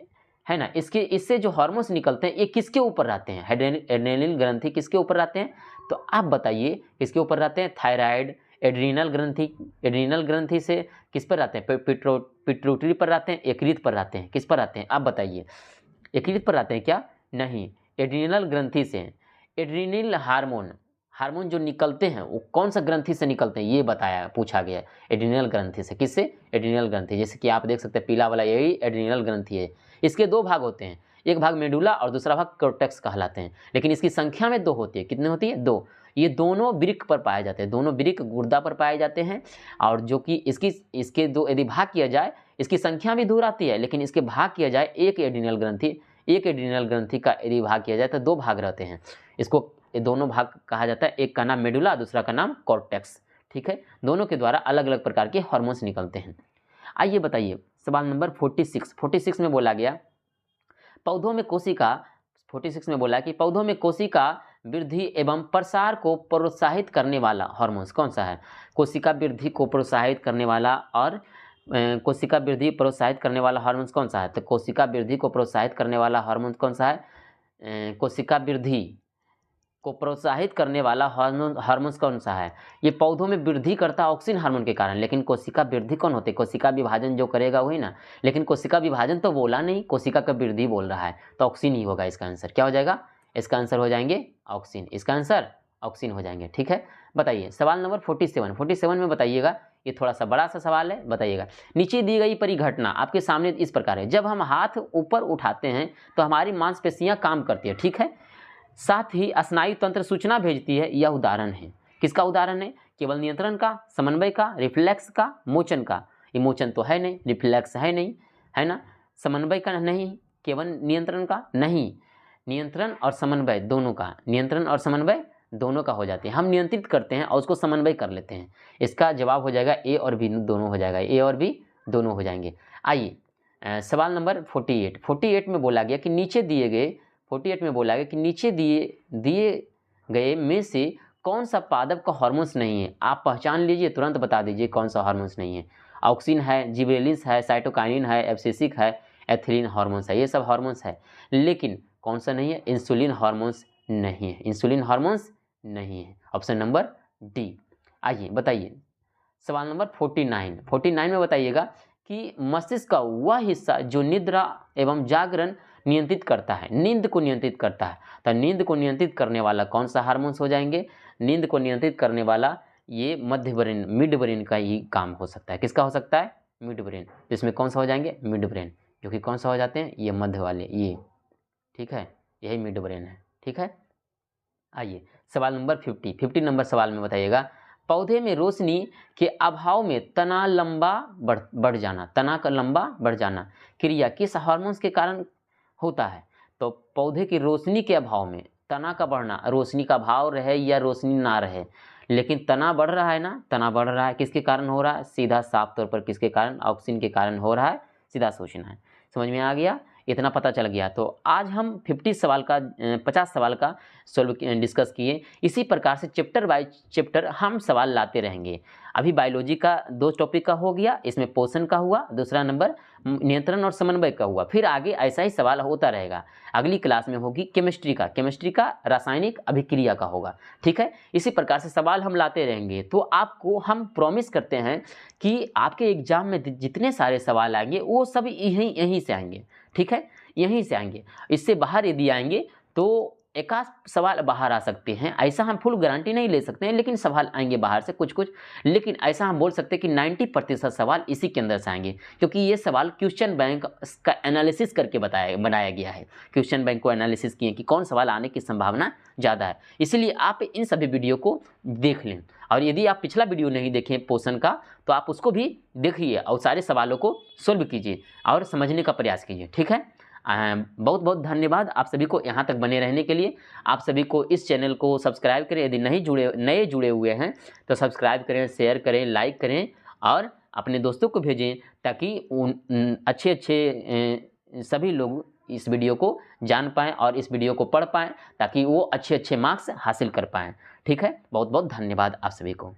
है ना? इससे जो हार्मोन्स निकलते हैं ये किसके ऊपर रहते हैं? एड्रेनिल ग्रंथि किसके ऊपर रहते हैं? तो आप बताइए किसके ऊपर रहते हैं? थायराइड, एड्रीनल ग्रंथि से किस पर रहते हैं? पिट्यूटरी पर रहते हैं, यकृत पर रहते हैं, किस पर रहते हैं? आप बताइए। यकृत पर रहते हैं क्या? नहीं, एड्रीनल ग्रंथि से। एड्रीनल हार्मोन जो निकलते हैं वो कौन सा ग्रंथि से निकलते हैं ये बताया, पूछा गया। एड्रीनल ग्रंथि से। किससे? एड्रीनल ग्रंथि। जैसे कि आप देख सकते हैं पीला वाला यही एड्रीनल ग्रंथि है। इसके दो भाग होते हैं, एक भाग मेडुला और दूसरा भाग कॉर्टेक्स कहलाते हैं, लेकिन इसकी संख्या में दो होती है। कितने होती है? दो। ये दोनों वृक्क पर पाए जाते हैं, दोनों वृक्क गुर्दा पर पाए जाते हैं। और जो कि इसके दो यदि भाग किया जाए, इसकी संख्या भी दूर आती है, लेकिन इसके भाग किया जाए एक एड्रीनल ग्रंथि का यदि भाग किया जाए तो दो भाग रहते हैं। इसको ये दोनों भाग कहा जाता है, एक का नाम मेडुला, दूसरा का नाम कॉर्टेक्स। ठीक है, दोनों के द्वारा अलग अलग प्रकार के हार्मोन्स निकलते हैं। आइए बताइए सवाल नंबर 46 में बोला गया पौधों में कोशिका 46 में बोला कि पौधों में कोशिका वृद्धि एवं प्रसार को प्रोत्साहित करने वाला हार्मोन्स कौन सा है? कोशिका वृद्धि को प्रोत्साहित करने वाला और कोशिका वृद्धि प्रोत्साहित करने वाला हार्मोन्स कौन सा है? तो कोशिका वृद्धि को प्रोत्साहित करने वाला हार्मोन कौन सा है? कोशिका वृद्धि को प्रोत्साहित करने वाला हार्मोन्स कौन सा है? ये पौधों में वृद्धि करता है ऑक्सिन हार्मोन के कारण, लेकिन कोशिका वृद्धि कौन होते? कोशिका विभाजन जो करेगा वही ना, लेकिन कोशिका विभाजन तो बोला नहीं, कोशिका का वृद्धि बोल रहा है, तो ऑक्सिन ही होगा इसका आंसर। क्या हो जाएगा? इसका आंसर हो जाएंगे ऑक्सिन। इसका आंसर ऑक्सिन हो जाएंगे। ठीक है, बताइए सवाल नंबर 47 में बताइएगा, ये थोड़ा सा बड़ा सा सवाल है, बताइएगा। नीचे दी गई परिघटना आपके सामने इस प्रकार है। जब हम हाथ ऊपर उठाते हैं तो हमारी मांसपेशियां काम करती है, ठीक है, साथ ही स्नायु तंत्र सूचना भेजती है। यह उदाहरण है, किसका उदाहरण है? केवल नियंत्रण का, समन्वय का, रिफ्लेक्स का, मोचन का। ये मोचन तो है नहीं, रिफ्लेक्स है नहीं, है ना, समन्वय का नहीं, केवल नियंत्रण का नहीं, नियंत्रण और समन्वय दोनों का, नियंत्रण और समन्वय दोनों का हो जाते हैं। हम नियंत्रित करते हैं और उसको समन्वय कर लेते हैं। इसका जवाब हो जाएगा ए और बी दोनों हो जाएगा, ए और बी दोनों हो जाएंगे। आइए सवाल नंबर 48 में बोला गया कि नीचे दिए गए 48 में बोला गया कि नीचे दिए गए में से कौन सा पादप का हार्मोन्स नहीं है? आप पहचान लीजिए, तुरंत बता दीजिए कौन सा हार्मोन्स नहीं है। ऑक्सिन है, जिबरेलिन्स है, साइटोकाइनिन है, एब्सिसिक है, एथिलीन हार्मोन्स है, ये सब हार्मोन्स है, लेकिन कौन सा नहीं है? इंसुलिन हार्मोन्स नहीं है, इंसुलिन हार्मोन्स नहीं है। Option number D. आइए बताइए सवाल नंबर 49 में बताइएगा कि मस्तिष्क का वह हिस्सा जो निद्रा एवं जागरण नियंत्रित करता है, नींद को नियंत्रित करता है, तो नींद को नियंत्रित करने वाला कौन सा हार्मोन्स हो जाएंगे? नींद को नियंत्रित करने वाला ये मध्य ब्रेन, मिड ब्रेन का ही काम हो सकता है। किसका हो सकता है? Mid brain. इसमें कौन सा हो जाएंगे? मिड ब्रेन, जो कि कौन सा हो जाते हैं? ये मध्य वाले, ये, ठीक है, यही मिड ब्रेन है। ठीक है, आइए सवाल नंबर 50 नंबर सवाल में बताइएगा पौधे में रोशनी के अभाव में तना लंबा बढ़ जाना, तना का लंबा बढ़ जाना क्रिया किस हार्मोन्स के कारण होता है? तो पौधे की रोशनी के अभाव में तना का बढ़ना, रोशनी का अभाव रहे या रोशनी ना रहे, लेकिन तना बढ़ रहा है ना, तना बढ़ रहा है, किसके कारण हो रहा है? सीधा साफ तौर पर किसके कारण? ऑक्सीजन के कारण हो रहा है, सीधा शोषण है। समझ में आ गया? इतना पता चल गया। तो आज हम 50 सवाल का सॉल्व डिस्कस किए। इसी प्रकार से चैप्टर बाय चैप्टर हम सवाल लाते रहेंगे। अभी बायोलॉजी का 2 टॉपिक का हो गया, इसमें पोषण का हुआ, दूसरा नंबर नियंत्रण और समन्वय का हुआ, फिर आगे ऐसा ही सवाल होता रहेगा। अगली क्लास में होगी केमिस्ट्री का रासायनिक अभिक्रिया का होगा। ठीक है, इसी प्रकार से सवाल हम लाते रहेंगे। तो आपको हम प्रॉमिस करते हैं कि आपके एग्जाम में जितने सारे सवाल आएंगे वो सब यहीं से आएंगे। ठीक है, यहीं से आएंगे, इससे बाहर यदि आएंगे तो एकाध सवाल बाहर आ सकते हैं, ऐसा हम फुल गारंटी नहीं ले सकते हैं, लेकिन सवाल आएंगे बाहर से कुछ कुछ। लेकिन ऐसा हम बोल सकते हैं कि 90% सवाल इसी के अंदर से आएंगे, क्योंकि ये सवाल क्वेश्चन बैंक का एनालिसिस करके बनाया गया है। क्वेश्चन बैंक को एनालिसिस किए कि कौन सवाल आने की संभावना ज़्यादा है। इसलिए आप इन सभी वीडियो को देख लें, और यदि आप पिछला वीडियो नहीं देखें पोर्शन का, तो आप उसको भी देखिए और सारे सवालों को सोल्व कीजिए और समझने का प्रयास कीजिए। ठीक है, बहुत बहुत धन्यवाद आप सभी को यहाँ तक बने रहने के लिए। आप सभी को इस चैनल को सब्सक्राइब करें, यदि नए जुड़े हुए हैं तो सब्सक्राइब करें, शेयर करें, लाइक करें और अपने दोस्तों को भेजें, ताकि उन अच्छे सभी लोग इस वीडियो को जान पाएँ और इस वीडियो को पढ़ पाएँ, ताकि वो अच्छे मार्क्स हासिल कर पाएँ। ठीक है, बहुत बहुत धन्यवाद आप सभी को।